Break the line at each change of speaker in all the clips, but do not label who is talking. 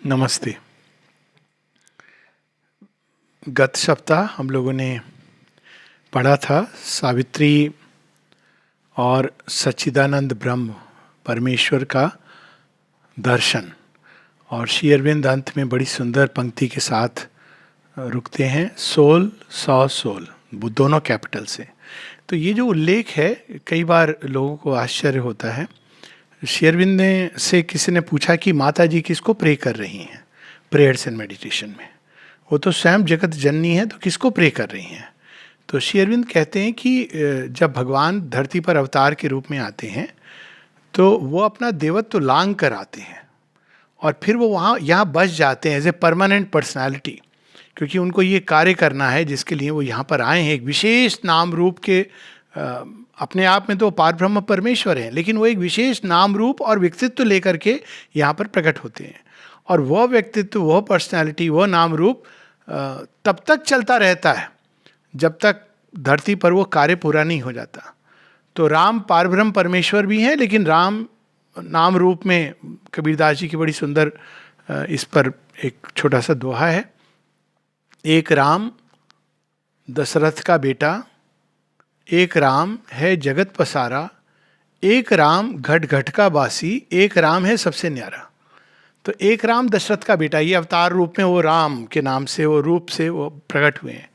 नमस्ते। गत सप्ताह हम लोगों ने पढ़ा था सावित्री और सच्चिदानंद ब्रह्म परमेश्वर का दर्शन, और श्री अरविंद अंत में बड़ी सुंदर पंक्ति के साथ रुकते हैं, सोल सॉ सोल, वो दोनों कैपिटल से। तो ये जो उल्लेख है, कई बार लोगों को आश्चर्य होता है। श्री अरविंद ने से किसी ने पूछा कि माता जी किसको प्रे कर रही हैं प्रेयर्स एंड मेडिटेशन में, वो तो स्वयं जगत जननी है, तो किसको प्रे कर रही हैं। तो श्री अरविंद कहते हैं कि जब भगवान धरती पर अवतार के रूप में आते हैं तो वो अपना देवत्व लांग कर आते हैं और फिर वो यहाँ बस जाते हैं एज ए परमानेंट पर्सनैलिटी, क्योंकि उनको ये कार्य करना है जिसके लिए वो यहाँ पर आए हैं। एक विशेष नाम रूप के अपने आप में तो पारब्रह्म परमेश्वर हैं, लेकिन वो एक विशेष नाम रूप और व्यक्तित्व लेकर के यहाँ पर प्रकट होते हैं, और वह व्यक्तित्व, वह पर्सनैलिटी, वह नाम रूप तब तक चलता रहता है जब तक धरती पर वो कार्य पूरा नहीं हो जाता। तो राम पारब्रह्म परमेश्वर भी हैं, लेकिन राम नाम रूप में कबीरदास जी की बड़ी सुंदर इस पर एक छोटा सा दोहा है। एक राम दशरथ का बेटा, एक राम है जगत पसारा, एक राम घट घट का बासी, एक राम है सबसे न्यारा। तो एक राम दशरथ का बेटा, ये अवतार रूप में वो राम के नाम से, वो रूप से वो प्रकट हुए हैं।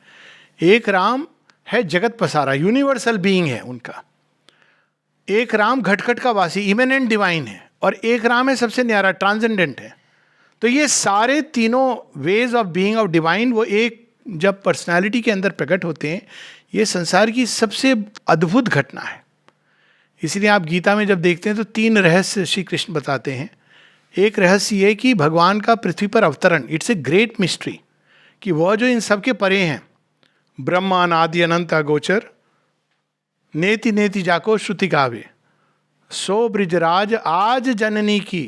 एक राम है जगत पसारा, यूनिवर्सल बीइंग है उनका। एक राम घट घट का वासी, इमिनेंट डिवाइन है, और एक राम है सबसे न्यारा, ट्रांसेंडेंट है। तो ये सारे तीनों ways of being of divine वो एक जब पर्सनालिटी के अंदर प्रकट होते हैं, ये संसार की सबसे अद्भुत घटना है। इसलिए आप गीता में जब देखते हैं तो 3 रहस्य श्री कृष्ण बताते हैं। एक रहस्य ये कि भगवान का पृथ्वी पर अवतरण, इट्स ए ग्रेट मिस्ट्री, कि वह जो इन सबके परे हैं, ब्रह्मा अनादि अनंत अगोचर, नेति नेति जाको श्रुति गावे, सो ब्रिजराज आज जननी की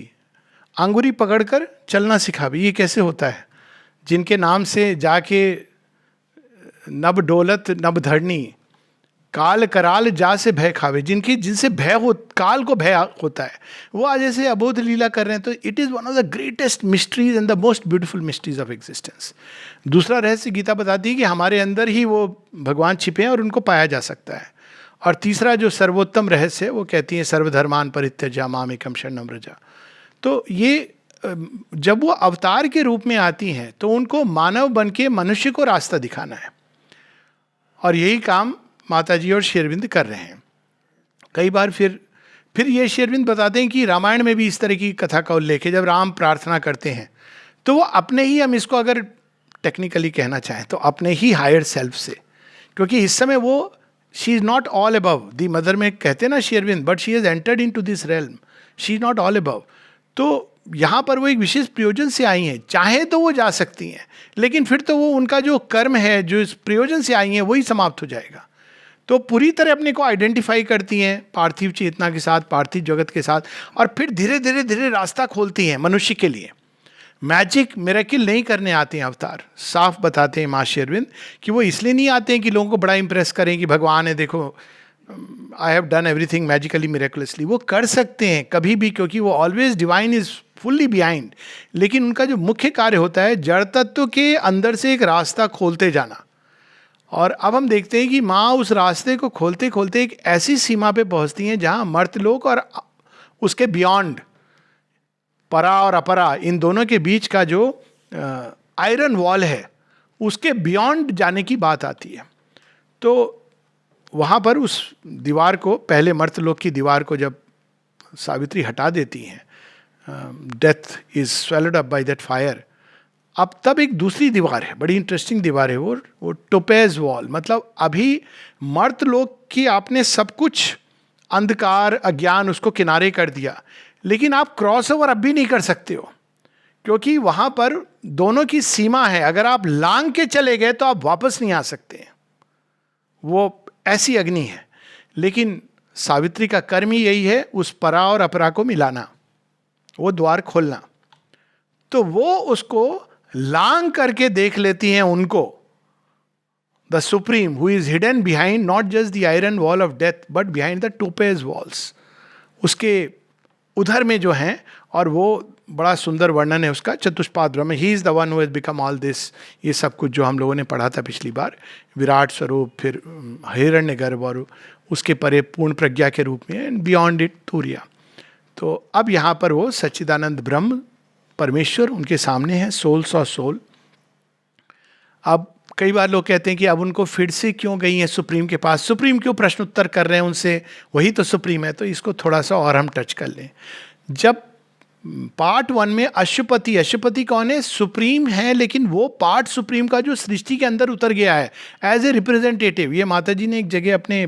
अंगुरी पकड़कर चलना सिखावे। ये कैसे होता है? जिनके नाम से जाके नभ डोलत नभ धरनी, काल कराल जा से भय खावे, जिनसे भय हो, काल को भय होता है, वो आज ऐसे अबोध लीला कर रहे हैं। तो it is one of the greatest mysteries and the most beautiful mysteries of existence. दूसरा रहस्य गीता बताती है कि हमारे अंदर ही वो भगवान छिपे हैं और उनको पाया जा सकता है। और तीसरा जो सर्वोत्तम रहस्य है, वो कहती है सर्वधर्मान परित्यज्य मामेकं शरणं व्रज। तो ये जब वो अवतार के रूप में आती हैं तो उनको मानव बन के मनुष्य को रास्ता दिखाना है, और यही काम माता जी और श्री अरविंद कर रहे हैं। कई बार फिर ये श्री अरविंद बताते हैं कि रामायण में भी इस तरह की कथा का उल्लेख है। जब राम प्रार्थना करते हैं तो वो अपने ही, हम इसको अगर टेक्निकली कहना चाहें तो अपने ही हायर सेल्फ से, क्योंकि इस समय वो she is not all above, the Mother में कहते हैं ना Shri Aurobindo, but she has entered into this realm, she is not all above. तो यहाँ पर वो एक विशेष प्रयोजन से आई हैं, चाहे तो वो जा सकती हैं, लेकिन फिर तो वो उनका जो कर्म है, जो इस प्रयोजन से आई हैं, वही समाप्त हो जाएगा। तो पूरी तरह अपने को आइडेंटिफाई करती हैं पार्थिव चेतना के साथ, पार्थिव जगत के साथ, और फिर धीरे धीरे धीरे रास्ता खोलती हैं मनुष्य के लिए। मैजिक मिरेकल नहीं करने आते हैं अवतार, साफ बताते हैं माँ श्री अरविंद कि वो इसलिए नहीं आते हैं कि लोगों को बड़ा इंप्रेस करें कि भगवान है, देखो I have done everything magically मिरेकुलसली। वो कर सकते हैं कभी भी, क्योंकि वो always divine is fully behind. लेकिन उनका जो मुख्य कार्य होता है जड़ तत्व के अंदर से एक रास्ता खोलते जाना। और अब हम देखते हैं कि माँ उस रास्ते को खोलते खोलते एक ऐसी सीमा पे पहुंचती हैं जहाँ मर्तलोक और उसके बियॉन्ड, परा और अपरा, इन दोनों के बीच का जो आयरन वॉल है, उसके बियॉन्ड जाने की बात आती है। तो वहाँ पर उस दीवार को, पहले मर्तलोक की दीवार को जब सावित्री हटा देती हैं, death is swelled up by that fire, अब तब एक दूसरी दीवार है, बड़ी इंटरेस्टिंग दीवार है वो टोपेज वॉल। मतलब अभी मर्तलोक की आपने सब कुछ अंधकार अज्ञान उसको किनारे कर दिया, लेकिन आप क्रॉस ओवर अब भी नहीं कर सकते हो, क्योंकि वहाँ पर दोनों की सीमा है। अगर आप लांग के चले गए तो आप वापस नहीं आ सकते, वो ऐसी अग्नि है। लेकिन सावित्री का कर्म ही यही है, उस परा और अपरा को मिलाना, वो द्वार खोलना। तो वो उसको लांग करके देख लेती हैं उनको, the supreme who is hidden behind not just the iron wall of death but behind the topaz walls, उसके उधर में जो हैं, और वो बड़ा सुंदर वर्णन है उसका, चतुष्पाद ब्रह्म, he is the one who has become all this. ये सब कुछ जो हम लोगों ने पढ़ा था पिछली बार, विराट स्वरूप, फिर हिरण्यगर्भ और उसके परे पूर्ण प्रज्ञा के रूप में, एंड बियॉन्ड इट तुर्या। तो अब यहाँ पर वो सच्चिदानंद ब्रह्म परमेश्वर उनके सामने है, सोल्स और सोल। अब कई बार लोग कहते हैं कि अब उनको फिर से क्यों गई हैं सुप्रीम के पास, सुप्रीम क्यों प्रश्न उत्तर कर रहे हैं उनसे, वही तो सुप्रीम है। तो इसको थोड़ा सा और हम टच कर लें। जब पार्ट 1 में अशुपति, अशुपति कौन है? सुप्रीम है, लेकिन वो पार्ट सुप्रीम का जो सृष्टि के अंदर उतर गया है एज ए रिप्रेजेंटेटिव। ये माता जी ने एक जगह अपने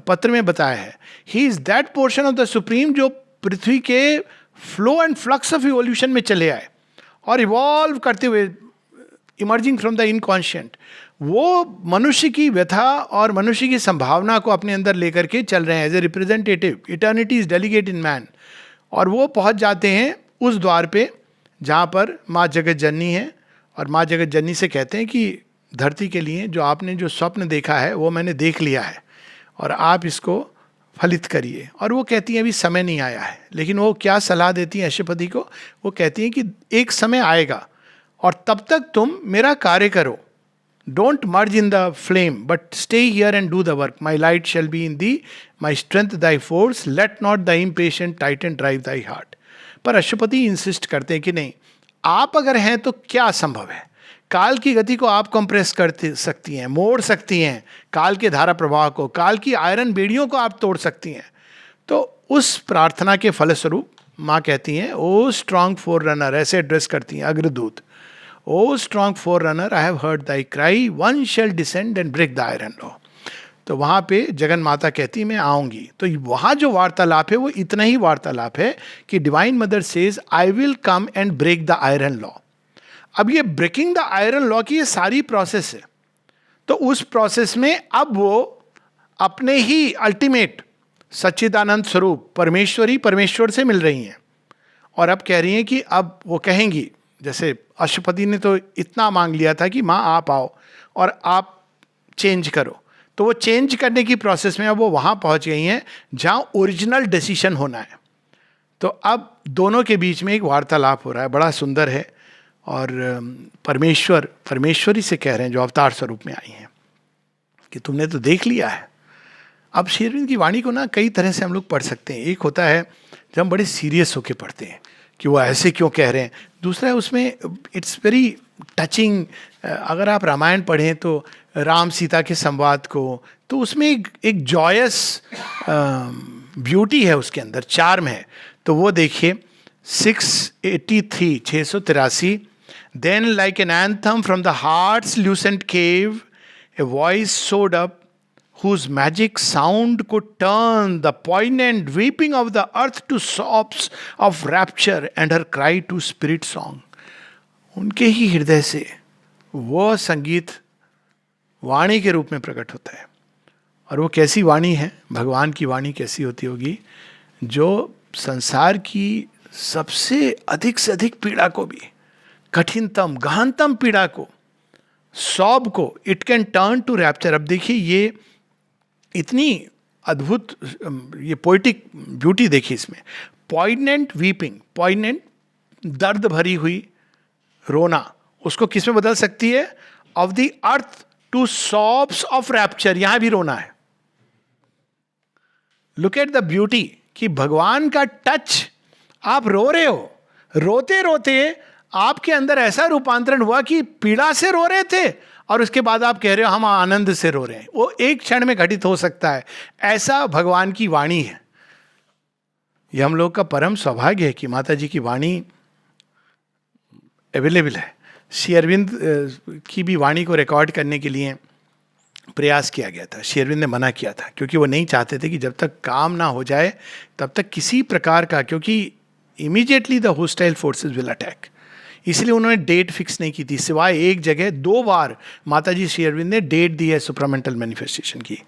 पत्र में बताया है, he is that portion of the supreme जो पृथ्वी के flow and flux of evolution में चले आए और इवॉल्व करते हुए, इमर्जिंग फ्रॉम द इनकॉन्शियंट, वो मनुष्य की व्यथा और मनुष्य की संभावना को अपने अंदर लेकर के चल रहे हैं as a representative. Eternity is delegate in man. और वो पहुंच जाते हैं उस द्वार पे जहाँ पर माँ जगत जननी है, और माँ जगत जननी से कहते हैं कि धरती के लिए जो आपने जो स्वप्न देखा है वो मैंने देख लिया है, और आप इसको फलित करिए। और वो कहती हैं अभी समय नहीं आया है। लेकिन वो क्या सलाह देती हैं अशुपति को? वो कहती हैं कि एक समय आएगा और तब तक तुम मेरा कार्य करो, don't merge in the flame but stay here and do the work, my light shall be in the, my strength Dai force, let not the impatient Titan drive thy heart. पर अशुपति इंसिस्ट करते हैं कि नहीं, आप अगर हैं तो क्या संभव है, काल की गति को आप कंप्रेस कर सकती हैं, मोड़ सकती हैं, काल के धारा प्रवाह को, काल की आयरन बेड़ियों को आप तोड़ सकती हैं। तो उस प्रार्थना के फलस्वरूप माँ कहती हैं, ओ स्ट्रांग फोर रनर, ऐसे एड्रेस करती हैं अग्रदूत, O strong forerunner, I have heard thy cry, one shall descend and break the iron law. तो वहाँ पे जगन माता कहती मैं आऊँगी। तो वहाँ जो वार्तालाप है वो इतना ही वार्तालाप है कि divine mother says I will come and break the iron law. अब ये ब्रेकिंग द आयरन लॉ की ये सारी प्रोसेस है। तो उस प्रोसेस में अब वो अपने ही अल्टीमेट सच्चिदानंद स्वरूप परमेश्वरी परमेश्वर से मिल रही हैं, और अब कह रही हैं कि अब वो कहेंगी, जैसे अशुपति ने तो इतना मांग लिया था कि माँ आप आओ और आप चेंज करो, तो वो चेंज करने की प्रोसेस में अब वो वहाँ पहुँच गई हैं जहाँ ओरिजिनल डिसीजन होना है। तो अब दोनों के बीच में एक वार्तालाप हो रहा है, बड़ा सुंदर है। और परमेश्वर परमेश्वरी से कह रहे हैं जो अवतार स्वरूप में आई हैं कि तुमने तो देख लिया है। अब श्री अरविंद की वाणी को ना कई तरह से हम लोग पढ़ सकते हैं। एक होता है जब हम बड़े सीरियस होकर पढ़ते हैं कि वो ऐसे क्यों कह रहे हैं। दूसरा है उसमें इट्स वेरी टचिंग। अगर आप रामायण पढ़ें तो राम सीता के संवाद को, तो उसमें एक जॉयस ब्यूटी है उसके अंदर, चार्म है। तो वो देखिए 683 Then like an anthem from the heart's lucent cave, a voice soared up whose magic sound could turn the poignant weeping of the earth to sobs of rapture and her cry to spirit song. उनके ही हृदय से वो संगीत वाणी के रूप में प्रकट होता है। और वो कैसी वाणी है, भगवान की वाणी कैसी होती होगी, जो संसार की सबसे अधिक से अधिक पीड़ा को भी, कठिनतम गहनतम पीड़ा को, सौब को, it can turn to rapture. अब देखिए ये इतनी अद्भुत ये पोइटिक ब्यूटी देखिए इसमें। पॉइगनेंट वीपिंग, पॉइगनेंट दर्द भरी हुई रोना, उसको किस में बदल सकती है? Of the earth to sobs of rapture, यहां भी रोना है। लुक एट द ब्यूटी कि भगवान का टच, आप रो रहे हो, रोते रोते आपके अंदर ऐसा रूपांतरण हुआ कि पीड़ा से रो रहे थे और उसके बाद आप कह रहे हो हम आनंद से रो रहे हैं। वो एक क्षण में घटित हो सकता है, ऐसा भगवान की वाणी है। यह हम लोग का परम सौभाग्य है कि माता जी की वाणी अवेलेबल है। श्री अरविंद की भी वाणी को रिकॉर्ड करने के लिए प्रयास किया गया था। श्री अरविंद ने मना किया था क्योंकि वो नहीं चाहते थे कि जब तक काम ना हो जाए तब तक किसी प्रकार का, क्योंकि immediately the hostile forces will attack, इसलिए उन्होंने डेट फिक्स नहीं की थी। सिवाय एक जगह 2 बार माता जी श्री अरविंद ने डेट दी है सुप्रामेंटल मैनिफेस्टेशन की।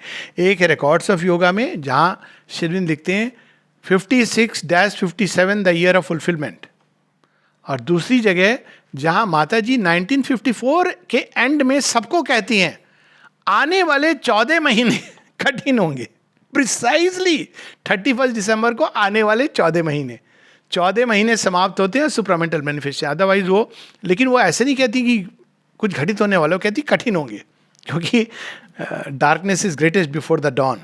एक है रिकॉर्ड्स ऑफ योगा में जहाँ श्री अरविंद लिखते हैं 56-57 द ईयर ऑफ फुलफिलमेंट, और दूसरी जगह जहाँ माता जी 1954 के एंड में सबको कहती हैं आने वाले 14 महीने कठिन होंगे। प्रिसाइजली 31 दिसंबर को आने वाले 14 महीने, 14 महीने समाप्त होते हैं सुप्रामेंटल मैनिफेस्टेशन, अदरवाइज वो, लेकिन वो ऐसे नहीं कहती कि कुछ घटित होने वाला, वो कहती कठिन होंगे, क्योंकि darkness is greatest before the dawn.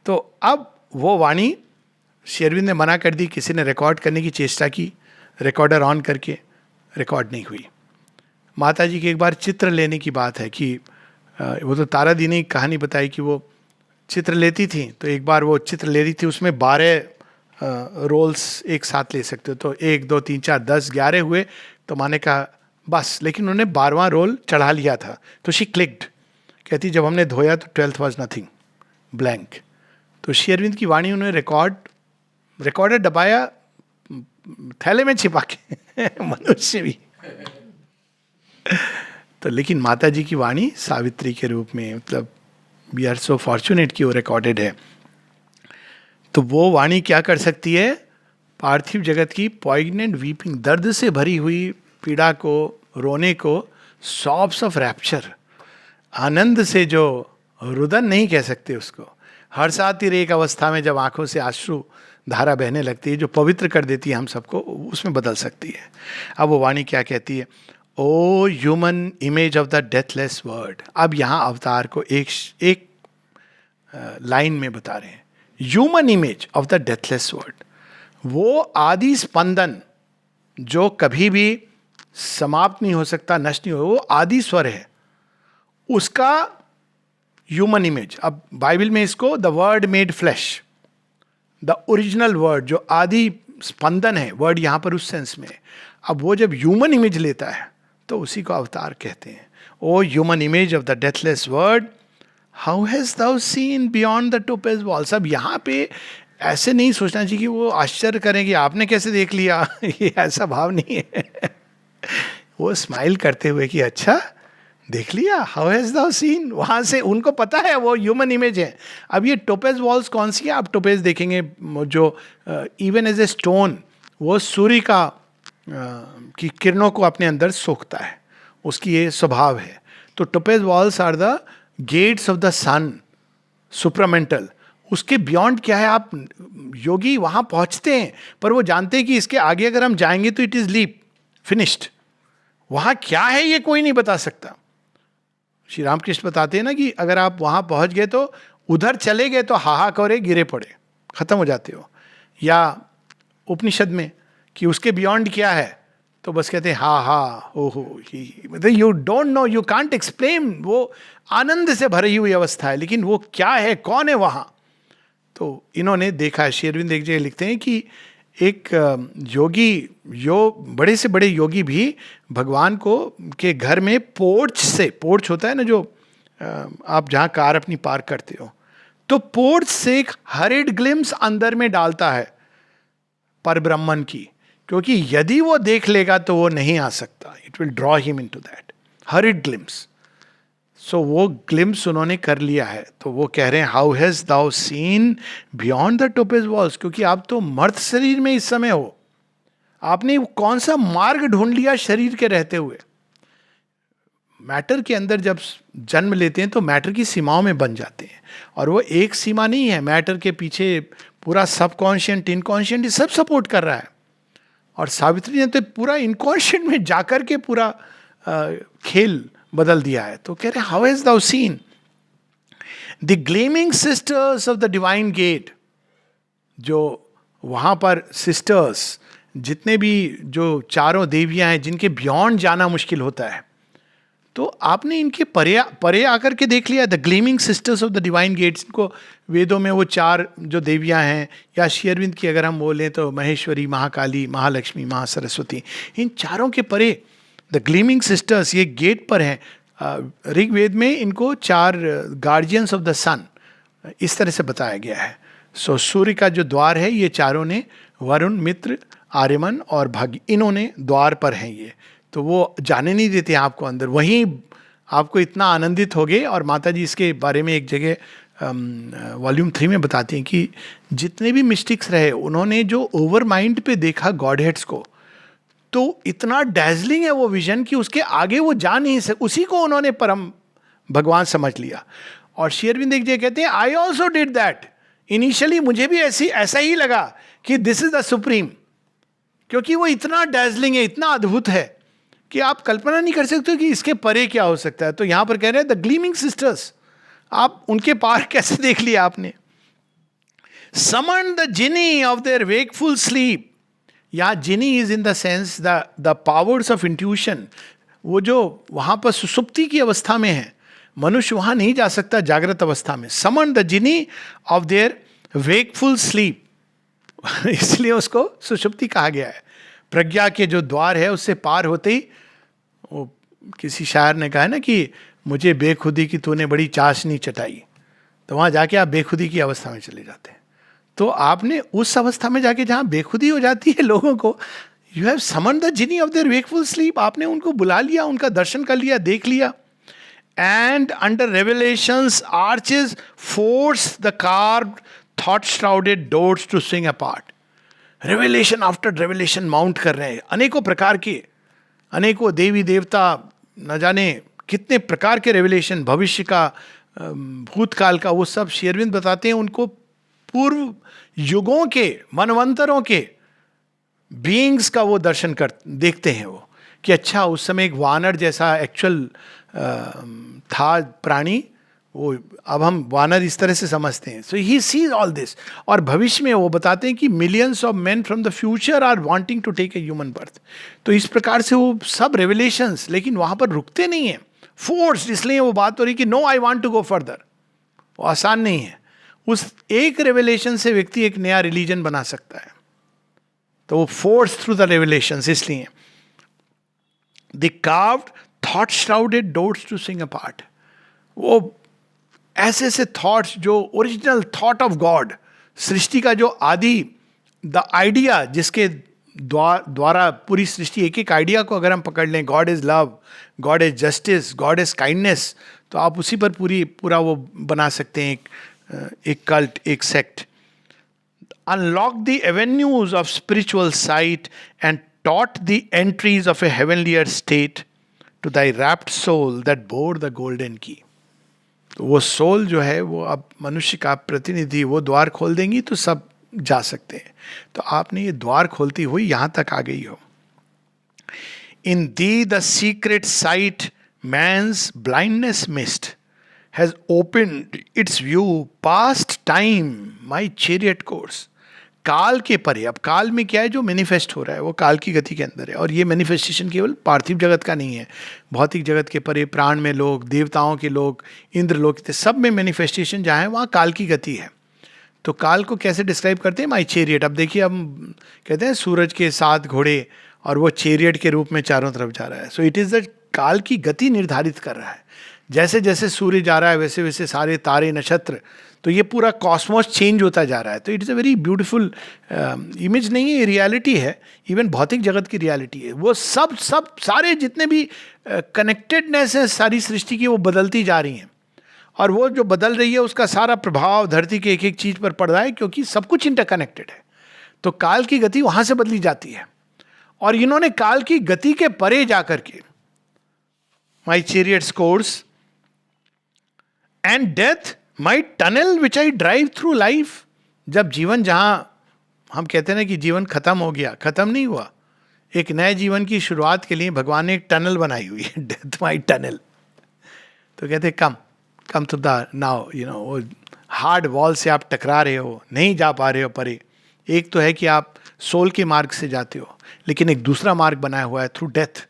तो अब वो वाणी श्री अरविंद ने मना कर दी। किसी ने रिकॉर्ड करने की चेष्टा की, रिकॉर्डर ऑन करके, रिकॉर्ड नहीं हुई। माता जी की एक बार चित्र लेने की बात है कि वो तो तारा दी ने कहानी बताई कि वो चित्र लेती थी, तो एक बार वो चित्र ले रही थी, उसमें 12 रोल्स एक साथ ले सकते हो, तो 1 2 3 4 10 11 हुए। तो माँ ने कहा बस, लेकिन उन्होंने 12वां रोल चढ़ा लिया था, तो शी क्लिक्ड। कहती जब हमने धोया तो 12th वॉज नथिंग, ब्लैंक। तो श्री अरविंद की वाणी उन्होंने रिकॉर्डर दबाया, थैले में छिपा के मनुष्य भी। तो लेकिन माता जी की वाणी सावित्री के रूप में, मतलब वी आर सो फॉर्चुनेट कि वो रिकॉर्डेड है। तो वो वाणी क्या कर सकती है? पार्थिव जगत की पॉइग्नेंट वीपिंग, दर्द से भरी हुई पीड़ा को, रोने को, सॉब्स ऑफ रैप्चर, आनंद से जो रुदन नहीं कह सकते उसको, हर्षातिर एक अवस्था में जब आंखों से आंसू धारा बहने लगती है, जो पवित्र कर देती है हम सबको, उसमें बदल सकती है। अब वो वाणी क्या कहती है? O human image of the deathless word. अब यहाँ अवतार को एक लाइन में बता रहे हैं, human image of the deathless word. वो आदि स्पंदन जो कभी भी समाप्त नहीं हो सकता, नष्ट नहीं हो, वो आदि स्वर है, उसका ह्यूमन इमेज। अब बाइबल में इसको the word made flash, the original word जो आदि स्पंदन है, वर्ड यहां पर उस सेंस में। अब वो जब ह्यूमन इमेज लेता है तो उसी को अवतार कहते हैं। O human image of the deathless word, how has thou seen beyond the topaz walls. अब यहाँ पे ऐसे नहीं सोचना चाहिए कि वो आश्चर्य करें कि आपने कैसे देख लिया। ये ऐसा भाव नहीं है। वो स्माइल करते हुए कि अच्छा देख लिया, हाउ हैज दाउ सीन। वहां से उनको पता है वो ह्यूमन इमेज है। अब ये टोपेज वॉल्स कौन सी है? आप टोपेज देखेंगे जो इवन एज ए स्टोन, वो सूर्य का की किरणों को अपने अंदर सोखता है, उसकी ये स्वभाव है। तो topaz walls are the gates of the sun, supramental. उसके बियॉन्ड क्या है? आप योगी वहां पहुंचते हैं, पर वो जानते हैं कि इसके आगे अगर हम जाएंगे तो इट इज लीप फिनिश्ड। वहां क्या है ये कोई नहीं बता सकता। श्री रामकृष्ण बताते हैं ना कि अगर आप वहां पहुंच गए तो उधर चले गए तो हाहा करे गिरे पड़े, खत्म हो जाते हो। या उपनिषद में कि उसके बियॉन्ड क्या है, तो बस कहते हैं हा हा ओहो, मतलब you don't know, you can't explain. वो आनंद से भरी हुई अवस्था है, लेकिन वो क्या है, कौन है वहां? तो इन्होंने देखा है। श्री अरविंद एक जगह लिखते हैं कि एक योगी, बड़े से बड़े योगी भी भगवान को के घर में पोर्च से, पोर्च होता है ना जो आप जहाँ कार अपनी पार्क करते हो, तो पोर्च से एक हरिड ग्लिम्स अंदर में डालता है पर ब्रह्मन की, क्योंकि यदि वो देख लेगा तो वो नहीं आ सकता, it will draw him into that hurried glimpse. So वो ग्लिम्स उन्होंने कर लिया है। तो वो कह रहे हैं how has thou seen beyond the topaz walls, क्योंकि आप तो मर्त शरीर में इस समय हो, आपने कौन सा मार्ग ढूंढ लिया शरीर के रहते हुए। मैटर के अंदर जब जन्म लेते हैं तो मैटर की सीमाओं में बन जाते हैं, और वो एक सीमा नहीं है, मैटर के पीछे पूरा सबकॉन्शियंट इनकॉन्शियंट ये सब सपोर्ट कर रहा है। और सावित्री ने तो पूरा इनकॉन्शियंट में जाकर के पूरा खेल बदल दिया है। तो कह रहे how has thou seen the gleaming sisters of the divine gate. जो वहां पर सिस्टर्स, जितने भी जो चारों देवियां हैं जिनके बियॉन्ड जाना मुश्किल होता है, तो आपने इनके परे आकर के देख लिया। The gleaming sisters of the divine gates, इनको वेदों में वो 4 जो देवियां हैं, या श्री अरविंद की अगर हम बोलें तो महेश्वरी, महाकाली, महालक्ष्मी, महासरस्वती, इन चारों के परे द ग्लीमिंग सिस्टर्स ये गेट पर हैं। ऋग्वेद में इनको 4 गार्जियंस ऑफ द सन इस तरह से बताया गया है। सो सूर्य का जो द्वार है, ये चारों ने, वरुण, मित्र, आर्यमन और भाग्य, इन्होंने द्वार पर हैं ये, तो वो जाने नहीं देते आपको अंदर, वहीं आपको इतना आनंदित होगे। और माता जी इसके बारे में एक जगह वॉल्यूम 3 में बताती हैं कि जितने भी मिस्टिक्स रहे, उन्होंने जो ओवर माइंड पे देखा गॉड हेड्स को, तो इतना डैजलिंग है वो विजन कि उसके आगे वो जा नहीं सक, उसी को उन्होंने परम भगवान समझ लिया। और श्री अरविंद एक जगह कहते हैं I also did that initially, मुझे भी ऐसा ही लगा कि दिस इज द सुप्रीम, क्योंकि वो इतना डैजलिंग है, इतना अद्भुत है कि आप कल्पना नहीं कर सकते कि इसके परे क्या हो सकता है. तो यहां पर कह रहे हैं द ग्लीमिंग सिस्टर्स, आप उनके पार कैसे देख लिया आपने. Summoned the genie of their wakeful sleep. या genie is in the sense the powers of intuition. वो जो वहां पर सुसुप्ति की अवस्था में है, मनुष्य वहां नहीं जा सकता जागृत अवस्था में. Summoned the genie of their wakeful sleep. इसलिए उसको सुषुप्ति कहा गया है. प्रज्ञा के जो द्वार है उससे पार होते ही, वो किसी शायर ने कहा है ना कि मुझे बेखुदी की तूने बड़ी चाशनी चटाई, तो वहां जाके आप बेखुदी की अवस्था में चले जाते हैं. तो आपने उस अवस्था में जाके जहां बेखुदी हो जाती है लोगों को, you have summon the Jini of their wakeful sleep, आपने उनको बुला लिया, उनका दर्शन कर लिया, देख लिया. And under revelations arches forced the carved thought shrouded doors to swing apart. Revelation after revelation mount कर रहे हैं, अनेकों प्रकार के, अनेकों देवी देवता, न जाने कितने प्रकार के रेवलेशन, भविष्य का, भूतकाल का, वो सब श्री अरविंद बताते हैं. उनको पूर्व युगों के, मनवंतरों के बीइंग्स का वो दर्शन कर देखते हैं वो, कि अच्छा उस समय एक वानर जैसा एक्चुअल था प्राणी, वो अब हम वानर इस तरह से समझते हैं. So he sees all this. और भविष्य में वो बताते हैं कि millions of men from the future are wanting to take a human birth. तो इस प्रकार से वो सब रेवलेशंस, लेकिन वहां पर रुकते नहीं हैं, फोर्स. इसलिए वो बात हो रही कि no I want to go further. वो आसान नहीं है. उस एक रेवलेशन से व्यक्ति एक नया रिलीजन बना सकता है. तो वो फोर्स थ्रू द रेवलेशंस. इसलिए the carved thought shrouded doors to swing apart. वो ऐसे ऐसे थॉट्स जो ओरिजिनल थॉट ऑफ गॉड, सृष्टि का जो आदि, द आइडिया जिसके द्वारा पूरी सृष्टि, एक एक आइडिया को अगर हम पकड़ लें, God is love, God is justice, God is kindness, तो आप उसी पर पूरा वो बना सकते हैं एक कल्ट, एक sect. Unlock the avenues of spiritual sight and taught the entries of a heavenlier state to thy rapt soul that bore the golden key. तो वो सोल जो है, वो अब मनुष्य का प्रतिनिधि, वो द्वार खोल देंगी तो सब जा सकते हैं. तो आपने ये द्वार खोलती हुई यहां तक आ गई हो. In thee the secret sight man's blindness missed has opened its view past time my chariot course. काल के परे, अब काल में क्या है जो मैनिफेस्ट हो रहा है, वो काल की गति के अंदर है. और ये मैनिफेस्टेशन केवल पार्थिव जगत का नहीं है, भौतिक जगत के परे प्राण में लोग, देवताओं के लोग, इंद्र लोग, सब में मैनिफेस्टेशन जहाँ है वहाँ काल की गति है. तो काल को कैसे डिस्क्राइब करते हैं? माई चेरियट. अब देखिए, हम कहते हैं सूरज के 7 घोड़े और वो चेरियट के रूप में चारों तरफ जा रहा है. सो इट इज द काल की गति निर्धारित कर रहा है. जैसे जैसे सूर्य जा रहा है वैसे वैसे सारे तारे, नक्षत्र, तो ये पूरा कॉस्मोस चेंज होता जा रहा है. तो it is a very beautiful image नहीं है, ये रियलिटी है. इवन भौतिक जगत की रियलिटी है. वो सब सारे जितने भी कनेक्टेडनेस है सारी सृष्टि की, वो बदलती जा रही हैं. और वो जो बदल रही है उसका सारा प्रभाव धरती के एक एक चीज़ पर पड़ रहा है, क्योंकि सब कुछ इंटरकनेक्टेड है. तो काल की गति वहाँ से बदली जाती है. और इन्होंने काल की गति के परे जा करके my chariot's course and death my tunnel which I drive through life. जब जीवन, जहाँ हम कहते हैं ना कि जीवन खत्म हो गया, खत्म नहीं हुआ. एक नए जीवन की शुरुआत के लिए भगवान ने एक टनल बनाई हुई है, डेथ माई टनल. तो कहते कम टू द नाउ, वो हार्ड वॉल से आप टकरा रहे हो, नहीं जा पा रहे हो परे. एक तो है कि आप सोल के मार्ग से जाते हो, लेकिन एक दूसरा मार्ग बनाया हुआ है थ्रू डेथ,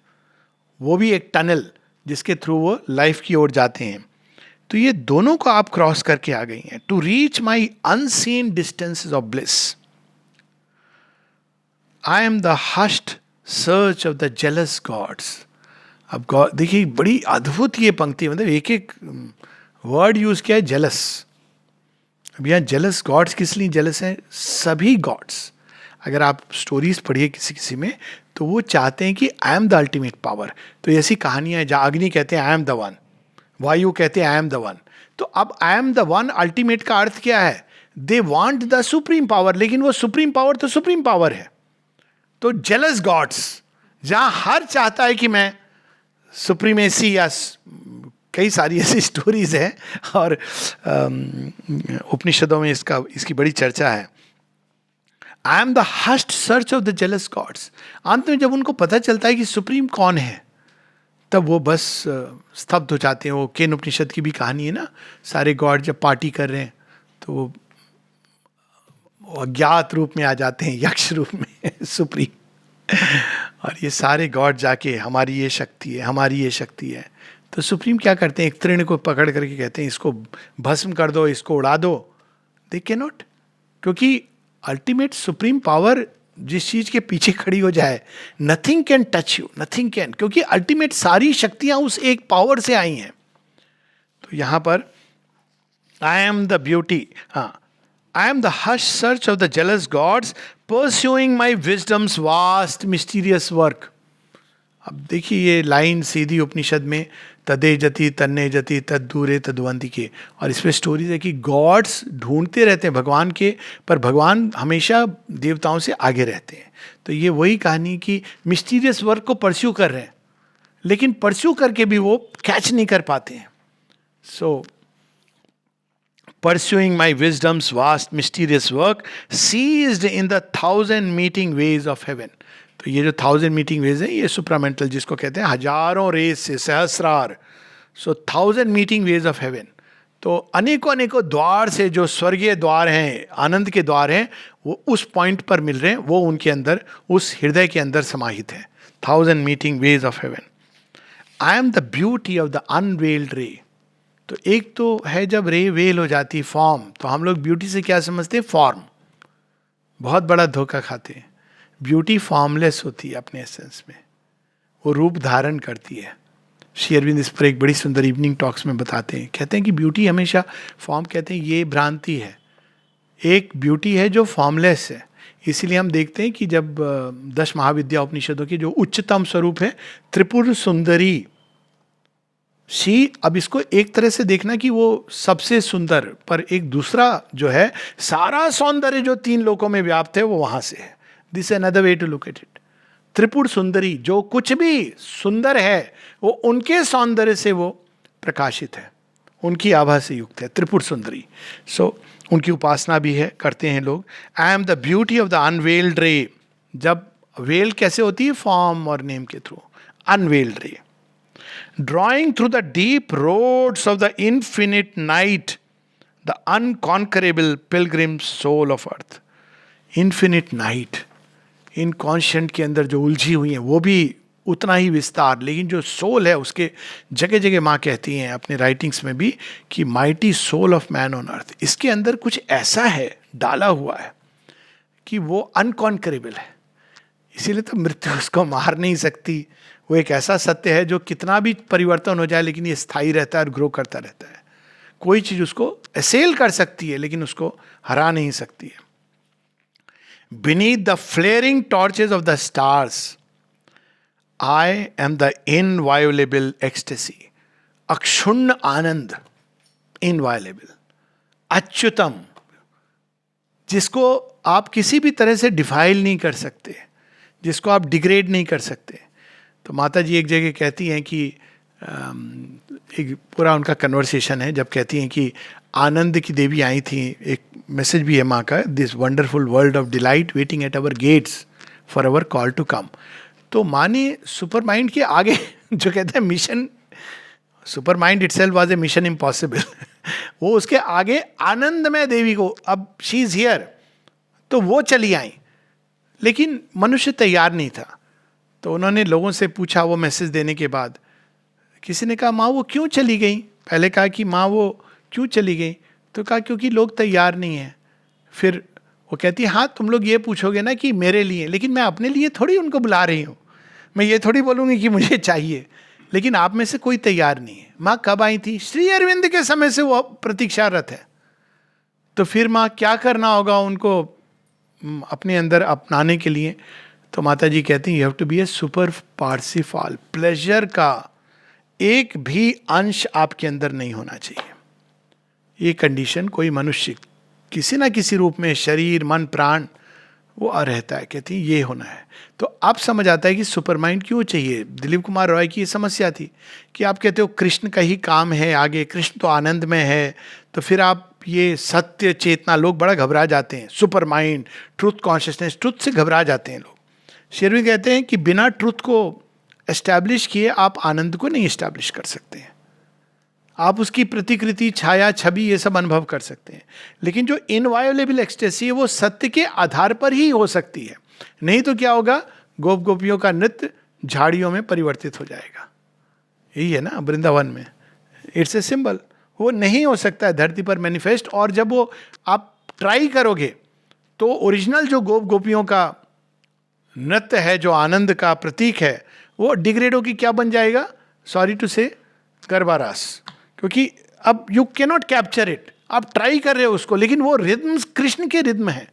वो भी एक टनल जिसके थ्रू वो लाइफ की ओर जाते हैं. तो ये दोनों को आप क्रॉस करके आ गई हैं. To reach my unseen distances of bliss, I am the hushed search of the jealous gods. अब गॉड देखिए, बड़ी अद्भुत ये पंक्ति, मतलब एक एक वर्ड यूज किया है, जेलस. अब यहाँ जेलस गॉड्स किस लिए जेलस हैं? सभी गॉड्स, अगर आप स्टोरीज पढ़िए किसी किसी में, तो वो चाहते हैं कि आई एम द अल्टीमेट पावर. तो ऐसी कहानियां हैं जहाँ अग्नि कहते हैं आई एम द वन, वायु कहते हैं आई एम द वन. तो अब आई एम द वन अल्टीमेट का अर्थ क्या है? They want the supreme power, लेकिन वो सुप्रीम पावर तो सुप्रीम पावर है. तो जेलस गॉड्स, जहां हर चाहता है कि मैं सुप्रीमेसी, या कई सारी ऐसी स्टोरीज हैं और उपनिषदों में इसकी बड़ी चर्चा है. I am the hushed search of the jealous gods. अंत में जब उनको पता चलता है कि सुप्रीम कौन है, तब वो बस स्तब्ध हो जाते हैं. वो केन उपनिषद की भी कहानी है ना, सारे गॉड जब पार्टी कर रहे हैं तो वो अज्ञात रूप में आ जाते हैं, यक्ष रूप में सुप्रीम. और ये सारे गॉड जाके हमारी ये शक्ति है, हमारी ये शक्ति है. तो सुप्रीम क्या करते हैं, एक तृण को पकड़ करके कहते हैं इसको भस्म कर दो, इसको उड़ा दो. दे कैन नॉट, क्योंकि अल्टीमेट सुप्रीम पावर जिस चीज के पीछे खड़ी हो जाए, nothing can touch you, nothing can, क्योंकि अल्टीमेट सारी शक्तियां उस एक पावर से आई हैं. तो यहां पर आई एम द ब्यूटी, हाँ, I am the hush search of the jealous gods pursuing my wisdom's vast mysterious work. अब देखिए ये लाइन सीधी उपनिषद में, तदे जति तन्ने जति तद दूरे तद्वंती के. और इसमें स्टोरीज है कि गॉड्स ढूंढते रहते हैं भगवान के, पर भगवान हमेशा देवताओं से आगे रहते हैं. तो ये वही कहानी कि मिस्टीरियस वर्क को परस्यू कर रहे हैं, लेकिन परस्यू करके भी वो कैच नहीं कर पाते हैं. सो pursuing my wisdom's vast mysterious work, seized in the 1,000 meeting ways of heaven. तो ये जो 1,000 मीटिंग वेज है, ये सुप्रामेंटल जिसको कहते हैं हजारों रेस से सहस्रार. सो 1,000 मीटिंग वेज ऑफ हेवन. तो अनेकों अनेकों द्वार से, जो स्वर्गीय द्वार हैं, आनंद के द्वार हैं, वो उस पॉइंट पर मिल रहे हैं, वो उनके अंदर, उस हृदय के अंदर समाहित है. 1,000 meeting ways of haven. I am the beauty of the unveiled रे. तो एक तो है जब रे वेल हो जाती फॉर्म, तो हम लोग ब्यूटी से क्या समझते हैं, फॉर्म. बहुत बड़ा धोखा खाते हैं. ब्यूटी फॉर्मलेस होती है अपने एसेंस में, वो रूप धारण करती है. श्री अरविंद इस पर एक बड़ी सुंदर इवनिंग टॉक्स में बताते हैं, कहते हैं कि ब्यूटी हमेशा फॉर्म, कहते हैं ये भ्रांति है. एक ब्यूटी है जो फॉर्मलेस है. इसीलिए हम देखते हैं कि जब 10 महाविद्या उपनिषदों की जो उच्चतम स्वरूप है त्रिपुर सुंदरी, शी, अब इसको एक तरह से देखना कि वो सबसे सुंदर, पर एक दूसरा जो है सारा सौंदर्य जो 3 लोकों में व्याप्त है वो वहां से है. This another way to look at it. Tripura Sundari, जो कुछ भी सुंदर है वो उनके सौंदर्य से वो प्रकाशित है, उनकी आभा से युक्त है, त्रिपुर सुंदरी. सो उनकी उपासना भी है, करते हैं लोग. आई am the beauty of the unveiled रे. जब वेल कैसे होती है, फॉर्म और नेम के थ्रू. अनवेल्ड रे, drawing through the deep roads of the infinite night, the unconquerable pilgrim soul of earth. Infinite night, inconscient के अंदर जो उलझी हुई हैं वो भी उतना ही विस्तार, लेकिन जो सोल है उसके जगह जगह माँ कहती हैं अपने राइटिंग्स में भी कि mighty soul of man on earth. इसके अंदर कुछ ऐसा है डाला हुआ है कि वो अनकॉन्करेबल है. इसीलिए तो मृत्यु उसको मार नहीं सकती. वो एक ऐसा सत्य है जो कितना भी परिवर्तन हो जाए लेकिन ये स्थायी रहता है और ग्रो करता रहता है. कोई चीज उसको असेल कर सकती है लेकिन उसको हरा नहीं सकती है. Beneath the flaring torches of the stars, I am the inviolable ecstasy. अक्षुण्ण आनंद, इनवायोलेबल, अच्युतम, जिसको आप किसी भी तरह से डिफाइल नहीं कर सकते, जिसको आप डिग्रेड नहीं कर सकते. तो माता जी एक जगह कहती हैं कि एक पूरा उनका कन्वर्सेशन है, जब कहती हैं कि आनंद की देवी आई थी, एक मैसेज भी है माँ का, this wonderful world of delight waiting at our gates for our call to come. तो माँ ने सुपर माइंड के आगे जो कहते हैं mission, super mind itself was a mission impossible, वो उसके आगे आनंदमय देवी को, अब शी इज हियर, तो वो चली आई. लेकिन मनुष्य तैयार नहीं था. तो उन्होंने लोगों से पूछा वो मैसेज देने के बाद, किसी ने कहा माँ वो क्यों चली गई. पहले कहा कि माँ वो क्यों चली गई, तो कहा क्योंकि लोग तैयार नहीं हैं. फिर वो कहती है हाँ तुम लोग ये पूछोगे ना कि मेरे लिए, लेकिन मैं अपने लिए थोड़ी उनको बुला रही हूँ. मैं ये थोड़ी बोलूँगी कि मुझे चाहिए, लेकिन आप में से कोई तैयार नहीं है. माँ कब आई थी, श्री अरविंद के समय से वो प्रतीक्षारत है. तो फिर माँ क्या करना होगा उनको अपने अंदर अपनाने के लिए. तो माता जी कहती हैं you have to be a super Parsifal. Pleasure का एक भी अंश आपके अंदर नहीं होना चाहिए. ये कंडीशन कोई मनुष्य किसी ना किसी रूप में, शरीर मन प्राण, वो रहता है. कहती है ये होना है. तो अब समझ आता है कि सुपर माइंड क्यों चाहिए. दिलीप कुमार रॉय की ये समस्या थी कि आप कहते हो कृष्ण का ही काम है आगे, कृष्ण तो आनंद में है, तो फिर आप ये सत्य चेतना, लोग बड़ा घबरा जाते हैं, super mind, truth consciousness, truth से घबरा जाते हैं लोग। श्री अरविंद कहते हैं कि बिना ट्रुथ को एस्टैब्लिश किए आप आनंद को नहीं एस्टैब्लिश कर सकते हैं। आप उसकी प्रतिकृति, छाया, छवि, ये सब अनुभव कर सकते हैं, लेकिन जो इनवायोलेबल एक्सटेसी है वो सत्य के आधार पर ही हो सकती है। नहीं तो क्या होगा, गोप गोपियों का नृत्य झाड़ियों में परिवर्तित हो जाएगा। यही है ना वृंदावन में, इट्स ए सिंबल। वो नहीं हो सकता है धरती पर मैनिफेस्ट। और जब वो आप ट्राई करोगे तो ओरिजिनल जो गोप गोपियों का नृत्य है, जो आनंद का प्रतीक है, वो डिग्रेड होगी, क्या बन जाएगा, सॉरी टू से, गरबारास। क्योंकि अब you can not capture it. आप ट्राई कर रहे हो उसको, लेकिन वो रिद्म कृष्ण के रिद्म है,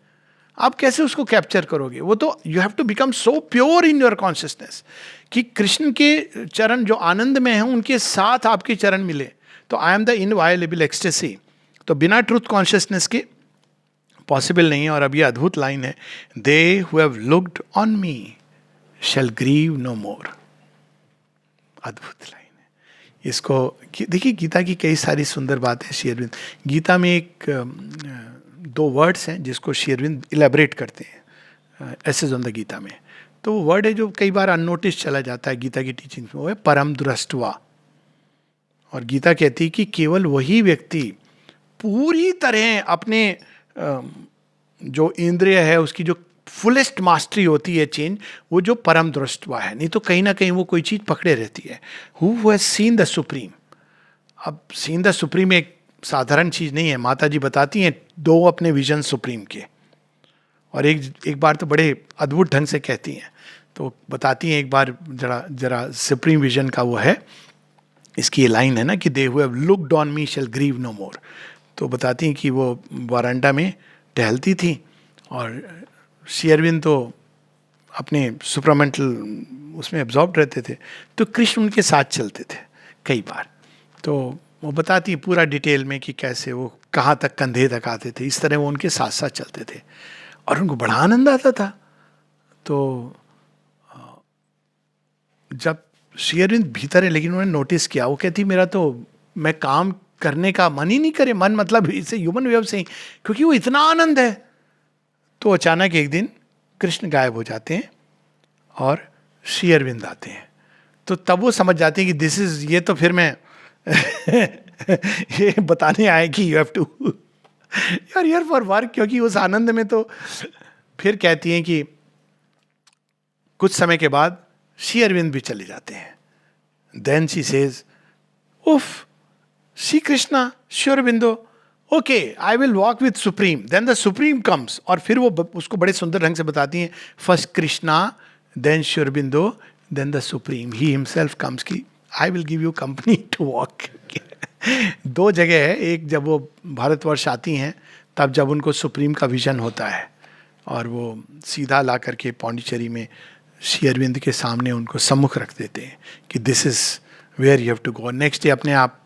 आप कैसे उसको कैप्चर करोगे? वो तो you have to become so pure in your consciousness कि कृष्ण के चरण जो आनंद में हैं उनके साथ आपके चरण मिले। तो आई एम द इनवायलेबल एक्सटेसी। तो बिना ट्रूथ कॉन्शियसनेस के पॉसिबल नहीं है। और अब ये अद्भुत लाइन है, they who have looked on me shall grieve no more. अद्भुत लाइन है। इसको देखिए, गीता की कई सारी सुंदर बातें श्री अरविंद, गीता में एक दो वर्ड्स हैं जिसको श्री अरविंद इलेबरेट करते हैं एसेज ऑन द गीता में। तो वो वर्ड है जो कई बार अननोटिस चला जाता है गीता की टीचिंग में, वो है परम दृष्टवा। और गीता कहती है कि केवल वही व्यक्ति पूरी तरह अपने जो इंद्रिय है उसकी जो फुलेस्ट मास्टरी होती है चेंज, वो जो परम दृष्टवा है। नहीं तो कहीं ना कहीं वो कोई चीज पकड़े रहती है। Who has seen the supreme. अब सीन द सुप्रीम एक साधारण चीज नहीं है। माता जी बताती हैं दो अपने विजन सुप्रीम के, और एक बार तो बड़े अद्भुत ढंग से कहती हैं। तो बताती हैं एक बार जरा सुप्रीम विजन का वो है, इसकी ये लाइन है ना कि they who have looked on me shall grieve no more. तो बताती हैं कि वो वारंडा में टहलती थी और श्री अरविंद तो अपने सुपरामेंटल उसमें एब्जॉर्ब रहते थे, तो कृष्ण उनके साथ चलते थे कई बार। तो वो बताती है पूरा डिटेल में कि कैसे वो कहाँ तक, कंधे तक आते थे, इस तरह वो उनके साथ साथ चलते थे और उनको बड़ा आनंद आता था। तो जब श्री अरविंद भीतर है, लेकिन उन्होंने नोटिस किया, वो कहती मेरा तो, मैं काम करने का मन ही नहीं करे, मन मतलब इसे ह्यूमन वे ऑफ सेइंग, क्योंकि वो इतना आनंद है। तो अचानक एक दिन कृष्ण गायब हो जाते हैं और श्री अरविंद आते हैं। तो तब वो समझ जाते हैं कि दिस इज, ये तो फिर मैं ये बताने आए कि you have to you are here for work. क्योंकि उस आनंद में तो फिर कहती हैं कि कुछ समय के बाद श्री अरविंद भी चले जाते हैं। देन शी सेज, उफ, Shri Krishna, Shri Aurobindo, okay I will walk with supreme, then the supreme comes. और फिर वो उसको बड़े सुंदर ढंग से बताती हैं, first Krishna, then Sri Aurobindo, then the Supreme, he himself comes की I will give you company to walk. दो जगह है, एक जब वो भारतवर्ष आती हैं तब जब उनको सुप्रीम का विजन होता है और वो सीधा ला करके पौंडीचेरी में श्री अरविंद के सामने उनको सम्मुख रख देते हैं कि this is where you have to go. Next day अपने आप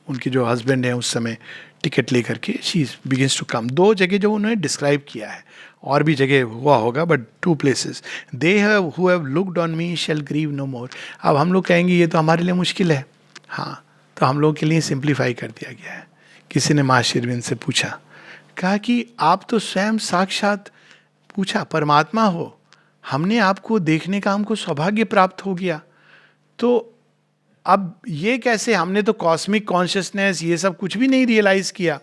उनके जो हस्बैंड हैं उस समय टिकट लेकर के शी बिगिंस टू कम। दो जगह जो उन्होंने डिस्क्राइब किया है, और भी जगह हुआ होगा but two places. They have who have looked on me shall grieve no more. अब हम लोग कहेंगे ये तो हमारे लिए मुश्किल है, हाँ, तो हम लोग के लिए सिंप्लीफाई कर दिया गया है। किसी ने माँ श्री अरविंद से पूछा, कहा कि आप तो स्वयं साक्षात पूछा परमात्मा हो, हमने आपको देखने का हमको सौभाग्य प्राप्त हो गया, तो अब ये कैसे, हमने तो कॉस्मिक कॉन्शियसनेस ये सब कुछ भी नहीं रियलाइज किया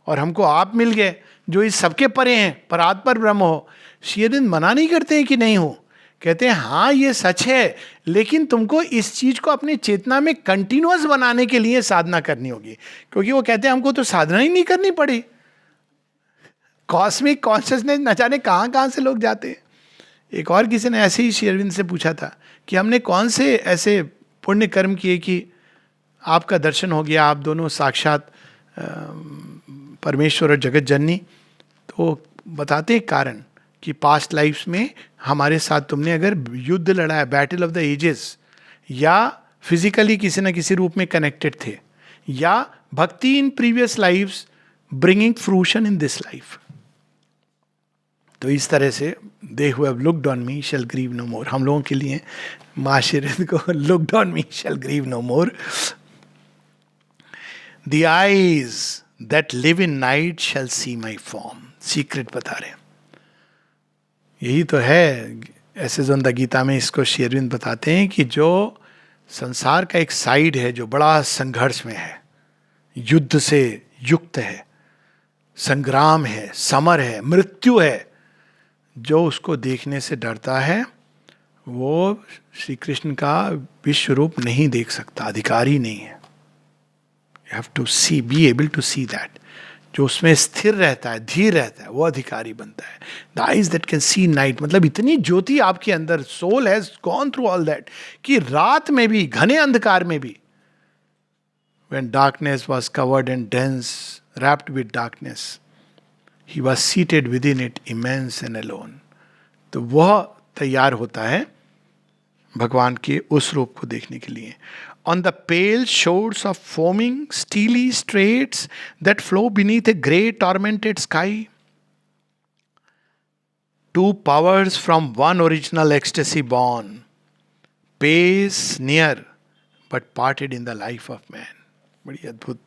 और हमको आप मिल गए जो इस सबके परे हैं, परात्पर ब्रह्म हो। श्री अरविंद मना नहीं करते हैं कि नहीं हो, कहते हैं हाँ ये सच है, लेकिन तुमको इस चीज को अपनी चेतना में कंटिन्यूअस बनाने के लिए साधना करनी होगी। क्योंकि वो कहते हैं हमको तो साधना ही नहीं करनी पड़ी, कॉस्मिक कॉन्शियसनेस न जाने कहाँ कहाँ से लोग जाते हैं। एक और किसी ने ऐसे ही श्री अरविंद से पूछा था कि हमने कौन से ऐसे पुण्य कर्म किए कि आपका दर्शन हो गया, आप दोनों साक्षात परमेश्वर और जगत जननी। तो बताते हैं कारण कि पास्ट लाइफ्स में हमारे साथ तुमने अगर युद्ध लड़ा है, बैटल ऑफ द एजेस, या फिजिकली किसी न किसी रूप में कनेक्टेड थे, या भक्ति in previous lives bringing fruition in this life. तो इस तरह से they who have looked on me shall grieve no more. हम लोगों के लिए माँ श्री अरविंद को looked on me shall grieve no more. The eyes that live in night shall see my form. Secret बता रहे हैं. यही तो है. ऐसे जो गीता में इसको श्री अरविंद बताते हैं कि जो संसार का एक साइड है जो बड़ा संघर्ष में है, युद्ध से युक्त है, संग्राम है, समर है, मृत्यु है, जो उसको देखने से डरता है वो श्री कृष्ण का विश्व रूप नहीं देख सकता, अधिकारी नहीं है. You have to see, be able to see that. जो उसमें स्थिर रहता है, धीर रहता है, वो अधिकारी बनता है. The eyes that can see night, मतलब इतनी ज्योति आपके अंदर, soul has gone through all that, कि रात में भी, घने अंधकार में भी, when darkness was covered and dense, wrapped with darkness, he was seated within it, immense and alone. तो वह तैयार होता है भगवान के उस रूप को देखने के लिए. On the pale shores of foaming steely straits that flow beneath a grey tormented sky, two powers from one original ecstasy born, pace near but parted in the life of man. बड़ी अद्भुत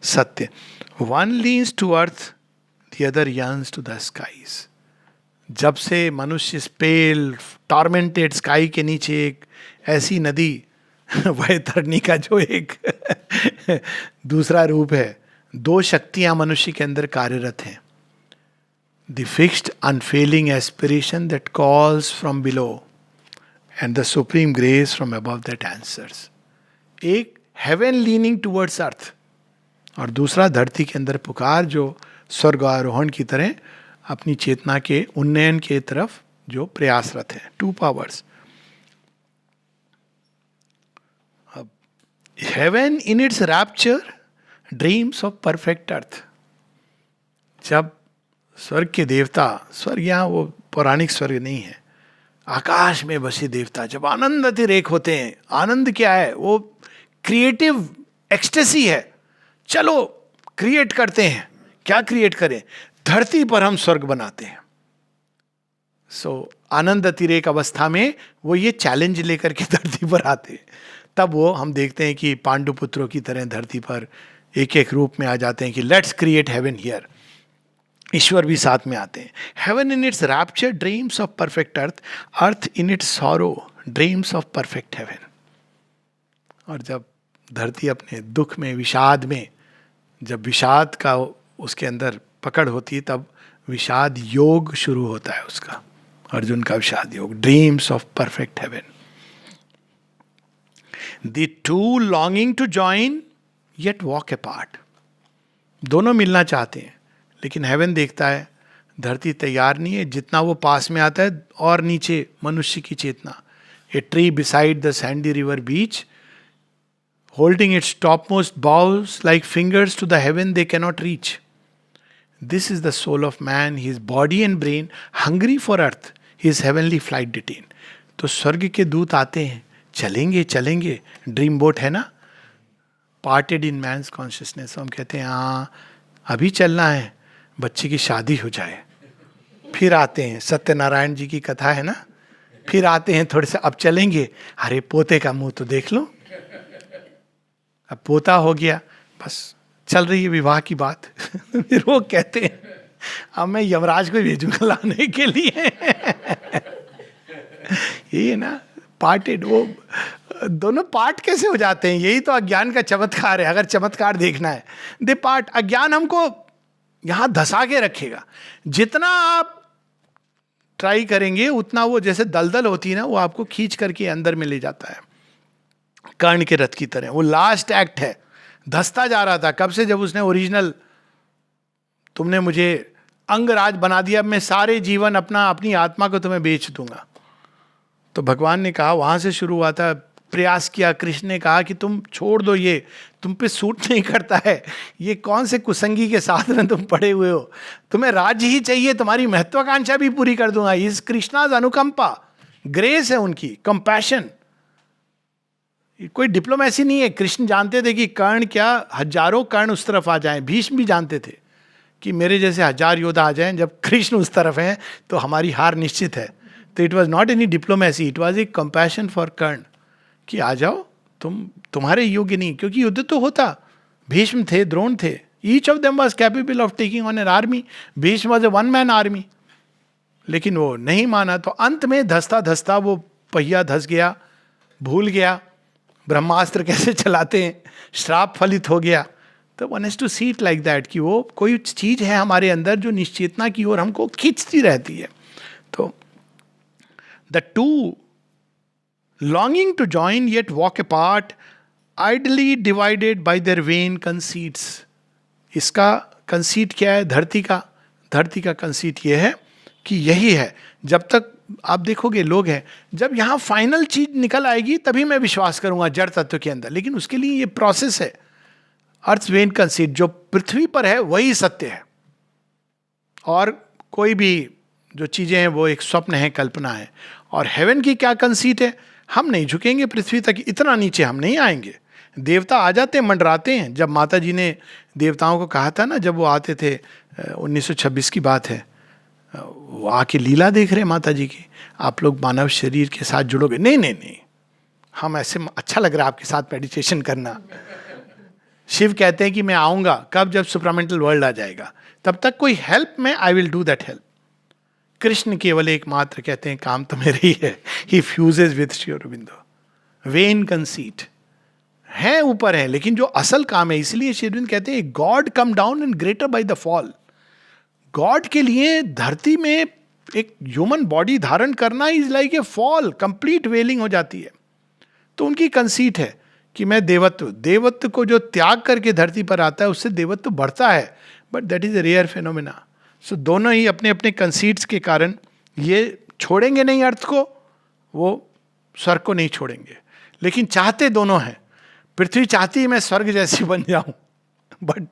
सत्य. One leans to earth, the other yearns to the skies. जब से मनुष्य spell tormented sky के नीचे एक ऐसी नदी वैतरणी का जो एक दूसरा रूप है, दो शक्तियां मनुष्य के अंदर कार्यरत हैं. The fixed unfailing aspiration that calls from below and the supreme grace from above that answers. एक हेवन लीनिंग टूवर्ड्स अर्थ और दूसरा धरती के अंदर पुकार जो स्वर्ग आरोहण की तरह अपनी चेतना के उन्नयन के तरफ जो प्रयासरत है. Two powers. अब heaven in its rapture dreams of perfect earth. जब स्वर्ग के देवता, स्वर्ग यहाँ वो पौराणिक स्वर्ग नहीं है, आकाश में बसे देवता जब आनंद अतिरेक होते हैं. आनंद क्या है? वो क्रिएटिव एक्सटेसी है. चलो क्रिएट करते हैं. क्या क्रिएट करें? धरती पर हम स्वर्ग बनाते हैं. सो आनंद अतिरेक अवस्था में वो ये चैलेंज लेकर के धरती पर आते हैं. तब वो हम देखते हैं कि पांडुपुत्रों की तरह धरती पर एक एक रूप में आ जाते हैं कि लेट्स क्रिएट हेवन हियर. ईश्वर भी साथ में आते हैं. Heaven in its rapture dreams of perfect earth, earth in its sorrow dreams of perfect heaven. और जब धरती अपने दुख में, विषाद में, जब विषाद का उसके अंदर पकड़ होती है, तब विषाद योग शुरू होता है उसका. अर्जुन का विषाद योग. Dreams of perfect heaven. The two longing to join yet walk apart. दोनों मिलना चाहते हैं लेकिन हेवन देखता है धरती तैयार नहीं है. जितना वो पास में आता है और नीचे मनुष्य की चेतना. A tree beside the sandy river beach, holding its topmost boughs like fingers to the heaven they cannot reach. This is the soul of man, his body and brain, hungry for earth, his heavenly flight detained. तो स्वर्ग के दूत आते हैं, चलेंगे चलेंगे, dream boat है ना, पार्टेड इन मैंस कॉन्शियसनेस. हम कहते हैं हाँ अभी चलना है, बच्चे की शादी हो जाए. फिर आते हैं, सत्यनारायण जी की कथा है ना, फिर आते हैं थोड़े से, अब चलेंगे, अरे पोते का मुंह तो देख लो, अब पोता हो गया, बस चल रही है विवाह की बात. फिर वो कहते हैं अब मैं यमराज को भेजूंगा लाने के लिए. यही है ना पार्टेड. वो दोनों पार्ट कैसे हो जाते हैं? यही तो अज्ञान का चमत्कार है. अगर चमत्कार देखना है, दे पार्ट. अज्ञान हमको यहां धसा के रखेगा. जितना आप ट्राई करेंगे उतना वो जैसे दलदल होती है ना, वो आपको खींच करके अंदर में ले जाता है. कर्ण के रथ की तरह. वो लास्ट एक्ट है, धसता जा रहा था कब से, जब उसने ओरिजिनल, तुमने मुझे अंगराज बना दिया, मैं सारे जीवन अपनी आत्मा को तुम्हें बेच दूंगा. तो भगवान ने कहा, वहां से शुरू हुआ था, प्रयास किया. कृष्ण ने कहा कि तुम छोड़ दो, ये तुम पे सूट नहीं करता है, ये कौन से कुसंगी के साथ में तुम पड़े हुए हो, तुम्हें राज्य ही चाहिए, तुम्हारी महत्वाकांक्षा भी पूरी कर दूंगा. इस कृष्णाज अनुकंपा, ग्रेस है उनकी, कंपैशन. कोई डिप्लोमेसी नहीं है. कृष्ण जानते थे कि कर्ण क्या, हजारों कर्ण उस तरफ आ जाएं. भीष्म भी जानते थे कि मेरे जैसे 1000 योद्धा आ जाएं. जब कृष्ण उस तरफ हैं तो हमारी हार निश्चित है. तो it was not any diplomacy, it was a compassion for Karna कि आ जाओ, तुम्हारे योग्य नहीं. क्योंकि युद्ध तो होता, भीष्म थे, द्रोण थे, each of them was capable of taking on an army. Bhishma was a one man army. लेकिन वो नहीं माना, तो अंत में धसता धसता वो पहिया धस गया, भूल गया ब्रह्मास्त्र कैसे चलाते हैं, श्राप फलित हो गया. तो one has to see it like that कि वो कोई चीज है हमारे अंदर जो निश्चेतना की ओर हमको खींचती रहती है. तो the two longing to join yet walk apart, idly divided by their vain conceits. इसका कंसीट क्या है? धरती का कंसीट ये है कि यही है. जब तक आप देखोगे लोग हैं, जब यहाँ फाइनल चीज निकल आएगी तभी मैं विश्वास करूंगा जड़ तत्व के अंदर. लेकिन उसके लिए ये प्रोसेस है. अर्थ वेन कंसीट, जो पृथ्वी पर है वही सत्य है, और कोई भी जो चीजें हैं वो एक स्वप्न है, कल्पना है. और हेवन की क्या कंसीट है? हम नहीं झुकेंगे पृथ्वी तक, इतना नीचे हम नहीं आएंगे. देवता आ जाते हैं, मंडराते हैं. जब माता जी ने देवताओं को कहा था ना, जब वो आते थे, 1926 की बात है, वो आके लीला देख रहे माता जी की, आप लोग मानव शरीर के साथ जुड़ोगे. नहीं नहीं नहीं, हम ऐसे, अच्छा लग रहा है आपके साथ मेडिटेशन करना. शिव कहते हैं कि मैं आऊंगा कब? जब सुपरामेंटल वर्ल्ड आ जाएगा, तब तक कोई हेल्प में I will do that help. Krishna केवल एकमात्र कहते हैं काम तो मेरे ही है. He fuses with Shri Aurobindo. When conceit है, ऊपर है, लेकिन जो असल काम है, इसलिए श्री अरविंद कहते हैं God come down and greater by the fall. God के लिए धरती में एक ह्यूमन बॉडी धारण करना is like a fall, complete veiling हो जाती है. तो उनकी कंसीट है कि मैं देवत्व को जो त्याग करके धरती पर आता है उससे देवत्व बढ़ता है, but that is a rare phenomena. So दोनों ही अपने अपने कंसीट्स के कारण ये छोड़ेंगे नहीं अर्थ को, वो स्वर्ग को नहीं छोड़ेंगे. लेकिन चाहते दोनों हैं. पृथ्वी चाहती है मैं स्वर्ग जैसी बन जाऊं, बट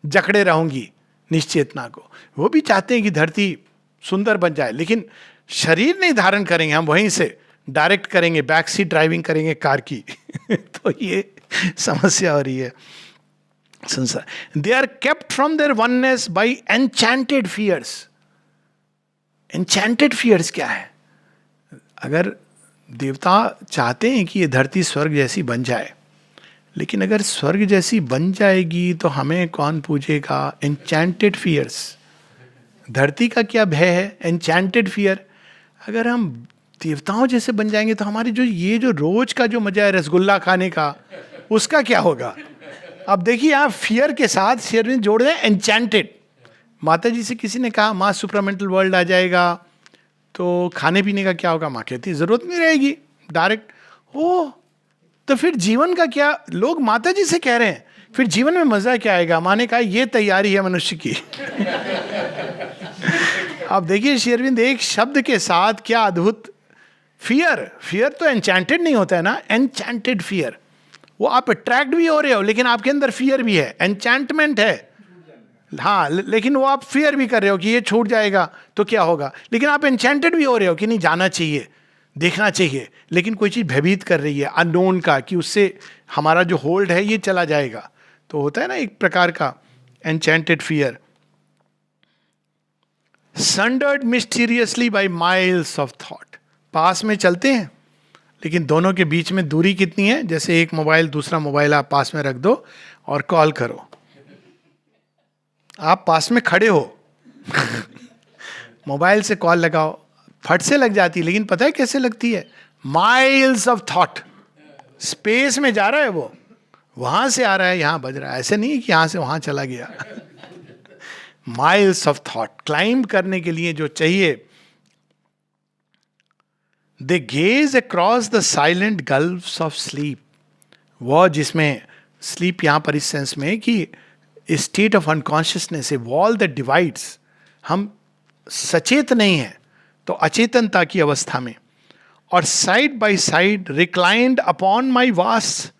जकड़े रहूंगी निश्चेतना को. वो भी चाहते हैं कि धरती सुंदर बन जाए, लेकिन शरीर नहीं धारण करेंगे, हम वहीं से डायरेक्ट करेंगे, बैक सीट ड्राइविंग करेंगे कार की. तो ये समस्या हो रही है संसार. They are kept from their oneness by enchanted fears. Enchanted fears क्या है? अगर देवता चाहते हैं कि ये धरती स्वर्ग जैसी बन जाए, लेकिन अगर स्वर्ग जैसी बन जाएगी तो हमें कौन पूजेगा? Enchanted fears. धरती का क्या भय है? Enchanted fear. अगर हम देवताओं जैसे बन जाएंगे तो हमारे जो रोज का जो मजा है रसगुल्ला खाने का, उसका क्या होगा? अब देखिए आप फियर के साथ शेयर में जोड़ दें एनचैंटेड. माता जी से किसी ने कहा माँ सुपरामेंटल वर्ल्ड आ जाएगा तो खाने पीने का क्या होगा? माँ कहती जरूरत नहीं रहेगी, डायरेक्ट. ओ तो फिर जीवन का क्या? लोग माता जी से कह रहे हैं फिर जीवन में मजा क्या आएगा? माँ ने कहा ये तैयारी है मनुष्य की. अब देखिए शेरविंद एक शब्द के साथ क्या अद्भुत. फियर तो एनचैंटेड नहीं होता है ना, एनचैंटेड फियर. वो आप अट्रैक्ट भी हो रहे हो लेकिन आपके अंदर फियर भी है, एनचैंटमेंट है. हाँ, लेकिन वो आप फियर भी कर रहे हो कि ये छूट जाएगा तो क्या होगा, लेकिन आप एनचैंटेड भी हो रहे हो कि नहीं जाना चाहिए, देखना चाहिए. लेकिन कोई चीज़ भयभीत कर रही है अननोन का, कि उससे हमारा जो होल्ड है ये चला जाएगा. तो होता है ना एक प्रकार का enchanted fear. Sundered mysteriously by miles of thought. पास में चलते हैं लेकिन दोनों के बीच में दूरी कितनी है? जैसे एक मोबाइल दूसरा मोबाइल आप पास में रख दो और कॉल करो. आप पास में खड़े हो मोबाइल से कॉल लगाओ, फट से लग जाती है. लेकिन पता है कैसे लगती है? Miles of thought. स्पेस में जा रहा है वो, वहां से आ रहा है यहां बज रहा है. ऐसे नहीं कि यहां से वहां चला गया. Miles of thought. क्लाइंब करने के लिए जो चाहिए. They gaze across the silent gulfs of sleep. वो जिसमें स्लीप यहां पर इस सेंस में कि state of unconsciousness, a wall that divides. हम सचेत नहीं है तो अचेतनता की अवस्था में. और side by side reclined upon my vast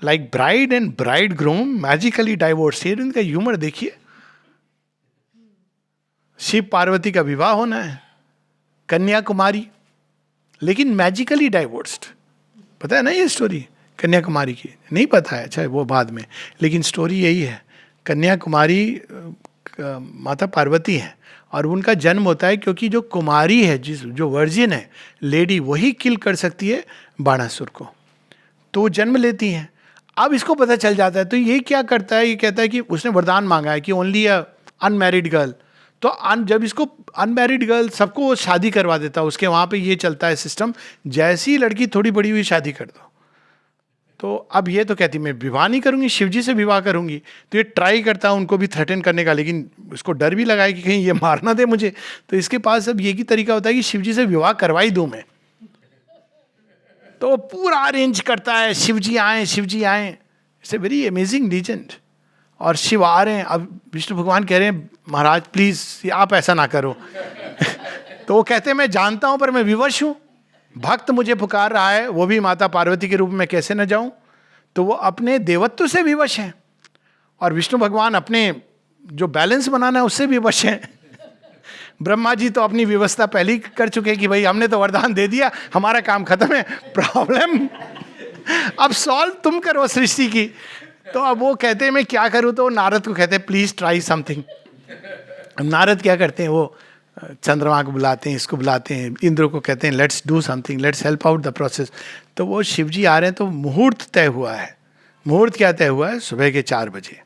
like bride and bride groom magically divorce. इनका ह्यूमर देखिए. शिव पार्वती का विवाह होना है, कन्याकुमारी, लेकिन मैजिकली डाइवोर्स्ड. पता है ना ये स्टोरी कन्याकुमारी की? नहीं पता है? अच्छा वो बाद में, लेकिन स्टोरी यही है. कन्याकुमारी माता पार्वती है और उनका जन्म होता है क्योंकि जो कुमारी है, जो वर्जिन है लेडी, वही किल कर सकती है बाणासुर को. तो जन्म लेती हैं. अब इसको पता चल जाता है, तो ये क्या करता है, ये कहता है कि उसने वरदान मांगा है कि ओनली अ अनमैरिड गर्ल। तो जब इसको अनमैरिड गर्ल सबको वो शादी करवा देता है, उसके वहाँ पे ये चलता है सिस्टम, जैसी लड़की थोड़ी बड़ी हुई शादी कर दो। तो अब ये तो कहती मैं विवाह नहीं करूंगी, शिवजी से विवाह करूंगी। तो ये ट्राई करता है उनको भी थ्रेटन करने का, लेकिन उसको डर भी लगा है कि कहीं ये मार ना दे मुझे। तो इसके पास अब ये की तरीका होता है कि शिवजी से विवाह करवाई दूं मैं। तो पूरा अरेंज करता है, शिवजी आए, शिवजी आए। It's a very amazing legend. और शिव आ रहे हैं, अब विष्णु भगवान कह रहे हैं महाराज प्लीज आप ऐसा ना करो। तो वो कहते हैं मैं जानता हूं पर मैं विवश हूं, भक्त मुझे पुकार रहा है, वो भी माता पार्वती के रूप में, कैसे न जाऊं। तो वो अपने देवत्व से विवश हैं, और विष्णु भगवान अपने जो बैलेंस बनाना है उससे विवश हैं। ब्रह्मा जी तो अपनी व्यवस्था पहले ही कर चुके कि भाई हमने तो वरदान दे दिया, हमारा काम खत्म है, प्रॉब्लम अब सॉल्व तुम करो सृष्टि की। तो अब वो कहते हैं मैं क्या करूं, तो नारद को कहते हैं प्लीज ट्राई समथिंग। नारद क्या करते हैं, वो चंद्रमा को बुलाते हैं, इसको बुलाते हैं, इंद्र को कहते हैं let's do something, let's help out the process. तो वो शिव जी आ रहे हैं, तो मुहूर्त तय हुआ है। मुहूर्त क्या तय हुआ है, सुबह के 4 बजे।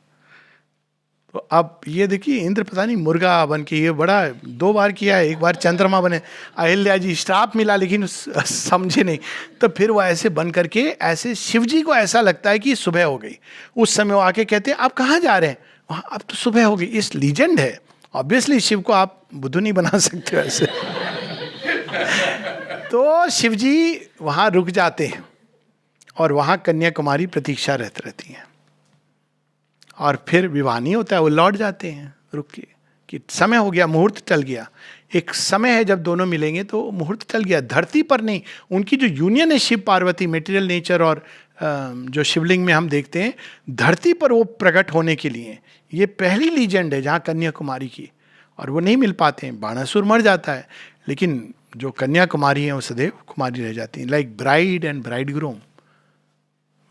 तो अब ये देखिए इंद्र पता नहीं मुर्गा बन के, ये बड़ा 2 बार किया है, एक बार चंद्रमा बने, अहिल्या जी श्राप मिला लेकिन समझे नहीं। तो फिर वो ऐसे बन करके, ऐसे शिव जी को ऐसा लगता है कि सुबह हो गई। उस समय वो आके कहते हैं आप कहाँ जा रहे हैं, वहाँ अब तो सुबह हो गई। इस लीजेंड है, ऑब्वियसली शिव को आप बुद्धू नहीं बना सकते ऐसे। तो शिव जी वहाँ रुक जाते हैं, और वहाँ कन्याकुमारी प्रतीक्षा रहती हैं, और फिर विवाह नहीं होता है, वो लौट जाते हैं रुक के कि समय हो गया, मुहूर्त टल गया। एक समय है जब दोनों मिलेंगे, तो मुहूर्त टल गया। धरती पर नहीं, उनकी जो यूनियन है शिव पार्वती, मेटीरियल नेचर, और जो शिवलिंग में हम देखते हैं, धरती पर वो प्रकट होने के लिए ये पहली लीजेंड है जहाँ कन्याकुमारी की। और वो नहीं मिल पाते हैं, बाणासुर मर जाता है, लेकिन जो कन्याकुमारी है वो सदैव कुमारी रह जाती हैं। Like bride and bride groom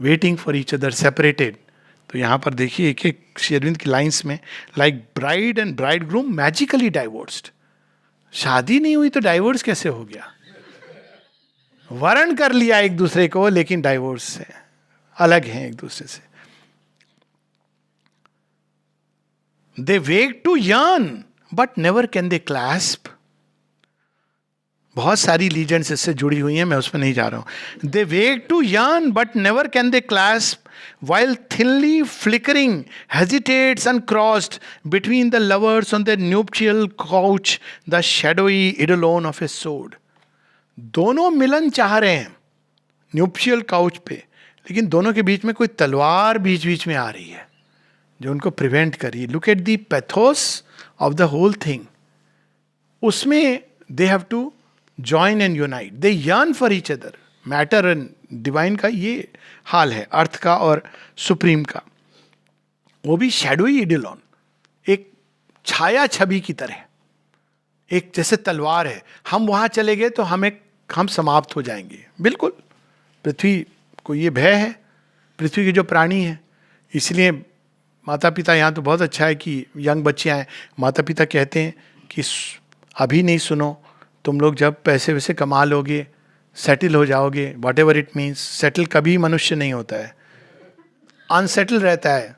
waiting for each other separated. तो यहाँ पर देखिए एक एक श्री अरविंद की लाइन्स में, like bride and bride groom magically divorced. शादी नहीं हुई तो डाइवोर्स कैसे हो गया, वरण कर लिया एक दूसरे को, लेकिन डाइवोर्स से अलग हैं एक दूसरे से। They wake to yearn but never can they clasp. बहुत सारी लीजेंड्स इससे जुड़ी हुई हैं, मैं उसमें नहीं जा रहा हूं। They wake to yearn but never can they clasp while thinly flickering hesitates uncrossed between the lovers on their nuptial couch the shadowy eidolon of a sword। दोनों मिलन चाह रहे हैं न्यूप्शियल काउच पे, लेकिन दोनों के बीच में कोई तलवार बीच बीच में आ रही है जो उनको प्रिवेंट कर रही है। Look at the pathos of the whole thing. उसमें they have to join and unite, they yearn for each other. Matter and divine का ये हाल है, अर्थ का और सुप्रीम का। वो भी शैडोई इडिलॉन, एक छाया छवि की तरह, एक जैसे तलवार है। हम वहां चले गए तो हम समाप्त हो जाएंगे। बिल्कुल पृथ्वी को ये भय है, पृथ्वी के जो प्राणी हैं। इसलिए माता पिता, यहाँ तो बहुत अच्छा है कि यंग बच्चे आए, माता पिता कहते हैं कि अभी नहीं सुनो, तुम लोग जब पैसे वैसे कमा लोगे, सेटल हो जाओगे, what ever it means. Settle कभी मनुष्य नहीं होता है, अनसेटल रहता है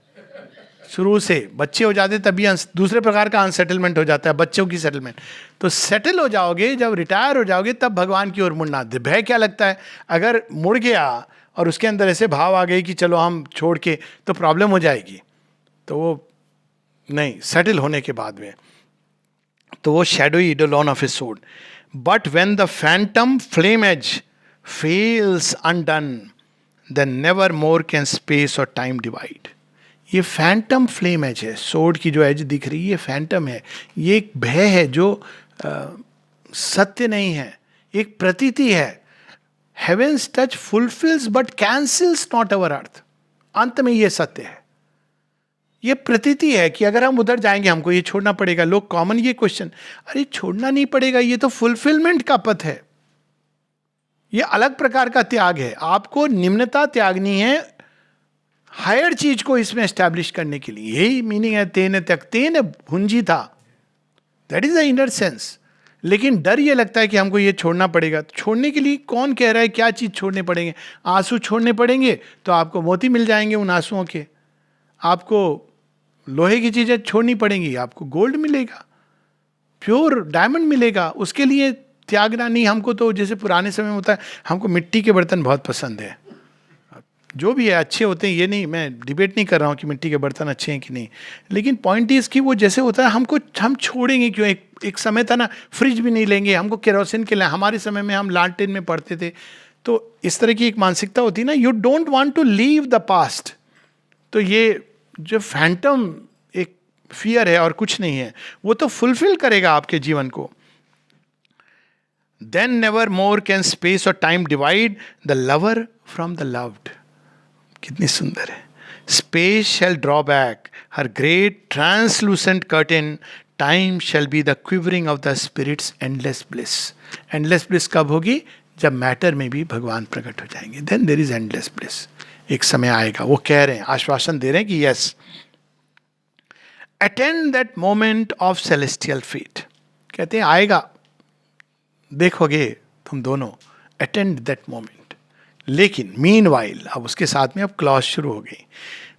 शुरू से। बच्चे हो जाते तभी दूसरे प्रकार का अनसेटलमेंट हो जाता है, बच्चों की सेटलमेंट। तो सेटल हो जाओगे, जब रिटायर हो जाओगे, तब भगवान की ओर मुड़ना। भय क्या लगता है, अगर मुड़ गया और उसके अंदर ऐसे भाव आ गए कि चलो हम छोड़ के, तो प्रॉब्लम हो जाएगी। तो वो नहीं, सेटल होने के बाद में। तो वो शैडोई इडोलॉन ऑफ ए सोड। But when the phantom flame edge fails undone, then never more can space or time divide। ये फैंटम फ्लेम एज है, सोड की जो एज दिख रही है ये फैंटम है, ये एक भय है जो सत्य नहीं है, एक प्रतीति है। Heaven's touch fulfils but cancels not our earth. अंत में ये सत्य है, ये प्रतीति है कि अगर हम उधर जाएंगे हमको ये छोड़ना पड़ेगा। लोग कॉमन ये क्वेश्चन, अरे छोड़ना नहीं पड़ेगा, ये तो फुलफिलमेंट का पथ है, ये अलग प्रकार का त्याग है। आपको निम्नता त्यागनी है हायर चीज को इसमें एस्टैब्लिश करने के लिए। यही मीनिंग है तेन त्यक्तेन भुंजी था, that is the inner sense. लेकिन डर ये लगता है कि हमको ये छोड़ना पड़ेगा। तो छोड़ने के लिए कौन कह रहा है क्या चीज़ छोड़ने पड़ेंगे? आंसू छोड़ने पड़ेंगे तो आपको मोती मिल जाएंगे उन आंसुओं के। आपको लोहे की चीज़ें छोड़नी पड़ेंगी, आपको गोल्ड मिलेगा, प्योर डायमंड मिलेगा। उसके लिए त्यागना नहीं। हमको तो जैसे पुराने समय में होता है, हमको मिट्टी के बर्तन बहुत पसंद है। जो भी है अच्छे होते हैं, ये नहीं, मैं डिबेट नहीं कर रहा हूँ कि मिट्टी के बर्तन अच्छे हैं कि नहीं, लेकिन पॉइंट इज कि वो जैसे होता है हम छोड़ेंगे क्यों? एक समय था ना, फ्रिज भी नहीं लेंगे, हमको केरोसिन के लिए, हमारे समय में हम लालटेन में पढ़ते थे। तो इस तरह की एक मानसिकता होती है ना, you don't want to leave the past. तो ये जो फैंटम एक फियर है और कुछ नहीं है, वो तो फुलफिल करेगा आपके जीवन को। Then never more can space और time divide the lover from the loved. कितनी सुंदर है। Space shall draw back her great translucent curtain, time shall be the quivering of the spirit's endless bliss. Endless bliss कब होगी? जब matter में भी भगवान प्रकट हो जाएंगे, then there is endless bliss. एक समय आएगा, वो कह रहे हैं, आश्वासन दे रहे हैं कि yes, attend that moment of celestial fate. कहते हैं आएगा, देखोगे तुम दोनों, अटेंड दैट मोमेंट। लेकिन मीनवाइल, अब उसके साथ में अब क्लॉज शुरू हो गई।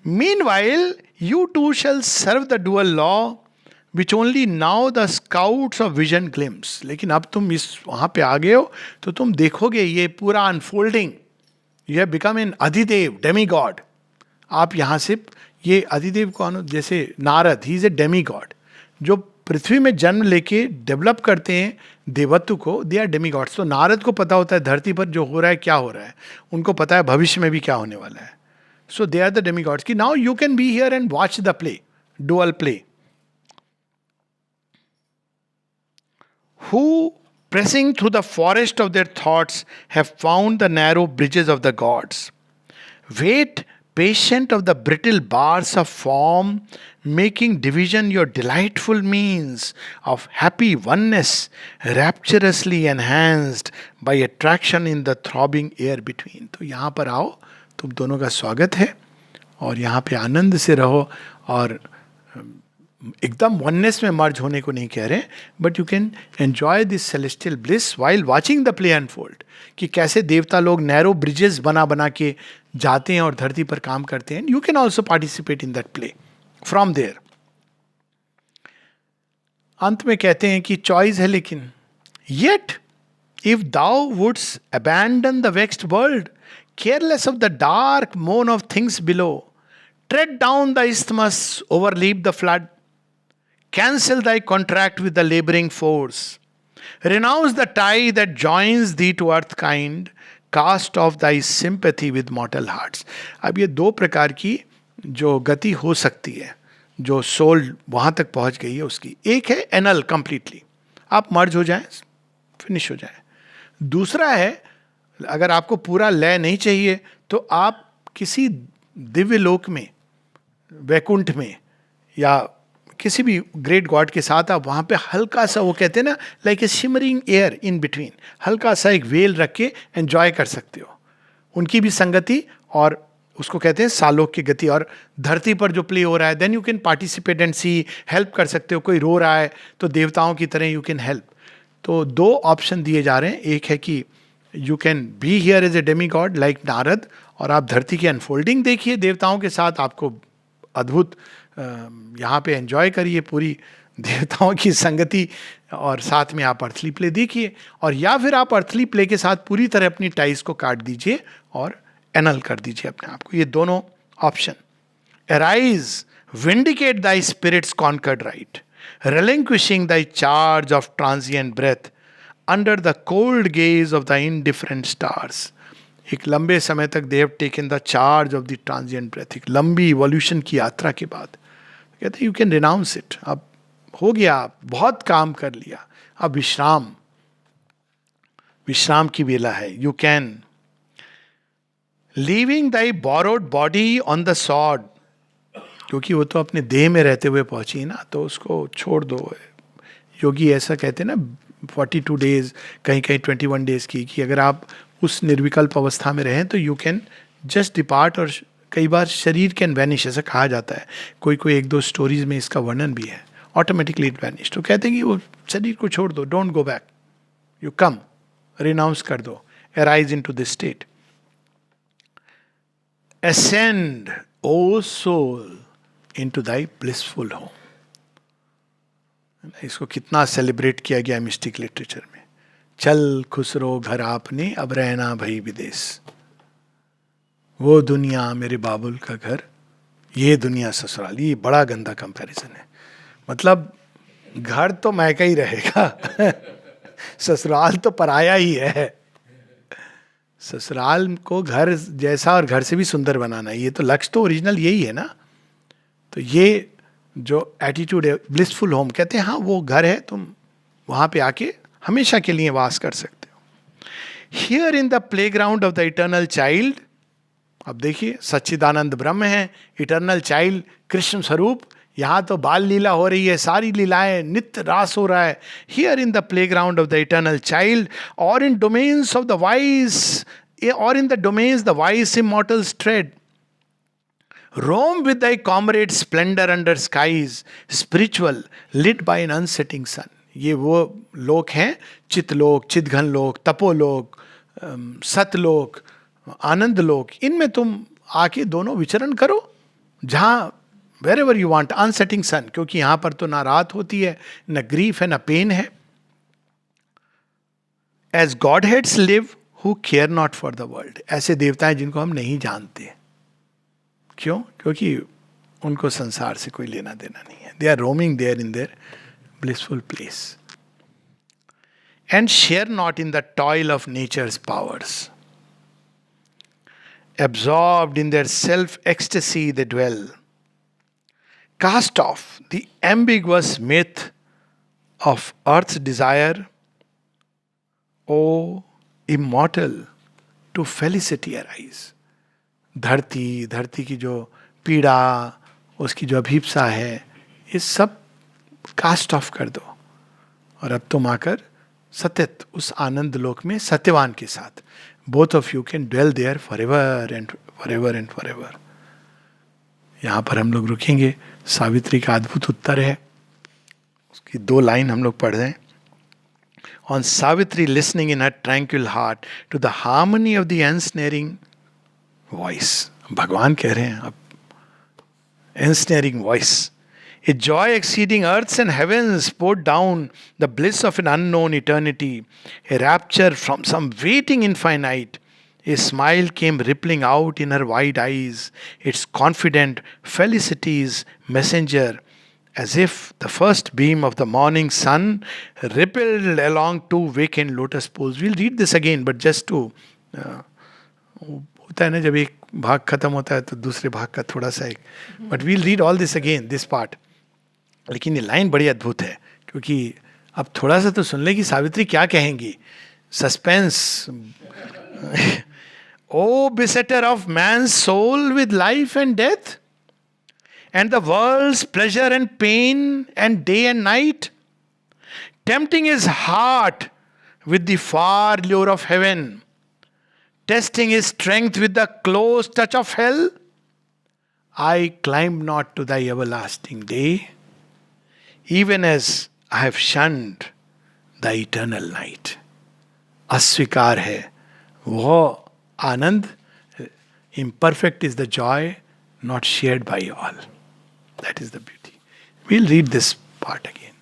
Meanwhile you too shall serve the dual law which only now the scouts of vision glimpse. लेकिन अब तुम इस वहां पे आ गए हो तो तुम देखोगे ये पूरा unfolding. You have become an अधिदेव, डेमी गॉड। आप यहाँ से ये अधिदेव कौन? जैसे Narad, he is a Demi god. जो पृथ्वी में जन्म लेके डेवलप करते हैं देवत्व को, दे आर डेमी गॉड्स। तो नारद को पता होता है धरती पर जो हो रहा है क्या हो रहा है, उनको पता है भविष्य में भी क्या होने वाला है। So they are the demi gods. कि now you can be here and watch the play, dual play. Who pressing through the forest of their thoughts have found the narrow bridges of the gods. Wait patient of the brittle bars of form, making division your delightful means of happy oneness, rapturously enhanced by attraction in the throbbing air between. तो यहाँ पर आओ, तुम दोनों का स्वागत है और यहाँ पे आनंद से रहो। और एकदम वननेस में मर्ज होने को नहीं कह रहे, but you can enjoy this celestial bliss while watching the play unfold. कि कैसे देवता लोग नैरो ब्रिजेस बना बना के जाते हैं और धरती पर काम करते हैं। You can also participate in that play from there. अंत में कहते हैं कि चॉइस है, लेकिन yet if thou wouldst abandon the vexed world, careless of the dark moan of things below, tread down the isthmus, overleap the flood, cancel thy contract with the laboring force, renounce the tie that joins thee to earth kind, cast off thy sympathy with mortal hearts. अब ये दो प्रकार की जो गति हो सकती है, जो सोल वहाँ तक पहुँच गई है उसकी। एक है एनल, कंप्लीटली आप मर्ज हो जाएं, फिनिश हो जाएं। दूसरा है, अगर आपको पूरा लय नहीं चाहिए तो आप किसी दिव्य लोक में, वैकुंठ में, या किसी भी ग्रेट गॉड के साथ आप वहाँ पे हल्का सा, वो कहते हैं ना, like a shimmering air in between, हल्का सा एक वेल रख के एंजॉय कर सकते हो उनकी भी संगति, और उसको कहते हैं सालोक की गति। और धरती पर जो प्ले हो रहा है, then you can participate and see, help कर सकते हो। कोई रो रहा है तो देवताओं की तरह यू कैन हेल्प। तो दो ऑप्शन दिए जा रहे हैं। एक है कि you can be here as a Demi God like Narad, और आप धरती की अनफोल्डिंग देखिए देवताओं के साथ, आपको अद्भुत यहाँ पे एंजॉय करिए पूरी देवताओं की संगति, और साथ में आप अर्थली प्ले देखिए। और या फिर आप अर्थली प्ले के साथ पूरी तरह अपनी टाइज को काट दीजिए और एनल कर दीजिए अपने आप को। ये दोनों option. Arise, vindicate thy spirit's conquered right, relinquishing thy charge of transient breath under the cold gaze of the indifferent stars. एक लंबे समय तक they have taken the charge of the transient breath. एक लंबी इवोल्यूशन की यात्रा के बाद कहते हैं you can renounce it. अब हो गया, बहुत काम कर लिया, अब विश्राम की वेला है। You can leaving thy borrowed body on the sod, क्योंकि वो तो अपने देह में रहते हुए पहुंची ना, तो उसको छोड़ दो। योगी ऐसा कहते हैं ना 42 डेज, कहीं कहीं 21 डेज की, कि अगर आप उस निर्विकल्प अवस्था में रहें तो यू कैन जस्ट डिपार्ट। और कई बार शरीर कैन वैनिश, ऐसा कहा जाता है। कोई एक दो स्टोरीज में इसका वर्णन भी है। Automatically it vanish. तो कहते हैं कि वो शरीर को छोड़ दो, don't go back, you come, renounce कर दो, arise into this state. Ascend, O soul, into thy blissful home. इसको कितना सेलिब्रेट किया गया मिस्टिक लिटरेचर में. चल खुसरो घर आपने, अब रहना भई विदेश. वो दुनिया मेरे बाबुल का घर, ये दुनिया ससुराल. ये बड़ा गंदा कंपैरिजन है. मतलब घर तो मैका ही रहेगा ससुराल तो पराया ही है. ससुराल को घर जैसा और घर से भी सुंदर बनाना, ये तो लक्ष्य तो ओरिजिनल यही है ना. तो ये जो एटीट्यूड है, ब्लिसफुल होम, कहते हैं हाँ वो घर है, तुम वहाँ पे आके हमेशा के लिए वास कर सकते हो. Here in the playground of the eternal child. अब देखिए सच्चिदानंद ब्रह्म है, इटर्नल चाइल्ड कृष्ण स्वरूप. यहाँ तो बाल लीला हो रही है, सारी लीलाएं, नित्य रास हो रहा है. Here in the playground of the eternal child, और in domains of the wise, और in the domains the wise immortals tread. Roam with thy comrade splendour under skies spiritual lit by an unsetting sun. ये वो लोक हैं, चितलोक, चिदघन लोक, तपोलोक, सतलोक, आनंद लोक. इनमें तुम आके दोनों विचरण करो, जहाँ wherever you want, unsetting sun, क्योंकि यहां पर तो ना रात होती है, ना ग्रीफ है, ना पेन है. As Godheads live who care not for the world. ऐसे देवता हैं जिनको हम नहीं जानते. क्यों? क्योंकि उनको संसार से कोई लेना देना नहीं है. They are roaming there in their blissful place. And share not in the toil of nature's powers. Absorbed in their self-ecstasy they dwell. Cast off the ambiguous myth of earth's desire, O immortal, to felicity arise. धरती की जो पीड़ा, उसकी जो अभिप्सा है, ये सब cast of कर दो, और अब तुम आकर सत्यत उस आनंद लोक में सत्यवान के साथ, both of you can dwell there forever and forever and forever. यहाँ पर हम लोग रुकेंगे. सावित्री का अद्भुत उत्तर है, उसकी 2 लाइन हम लोग पढ़ रहे हैं. On Savitri listening in her tranquil heart to the harmony of the ensnaring voice. भगवान कह रहे हैं अब, ensnaring voice. A joy exceeding earth's and heaven's poured down the bliss of an unknown eternity, a rapture from some waiting infinite. A smile came rippling out in her wide eyes, its confident felicity's messenger, as if the first beam of the morning sun rippled along 2 vacant lotus pools. We'll read this again, but just to होता है ना, जब एक भाग खत्म होता है तो दूसरे भाग का थोड़ा सा एक, but we'll read all this again, this part. लेकिन ये लाइन बड़ी अद्भुत है, क्योंकि अब थोड़ा सा तो सुन ले कि सावित्री क्या कहेंगी. Suspense. O besetter of man's soul with life and death, and the world's pleasure and pain, and day and night, tempting his heart with the far lure of heaven, testing his strength with the close touch of hell, I climb not to thy everlasting day, even as I have shunned the eternal night. अस्वीकार है वो आनंद. Imperfect is the joy not shared by all. That is the beauty. We'll read this part again.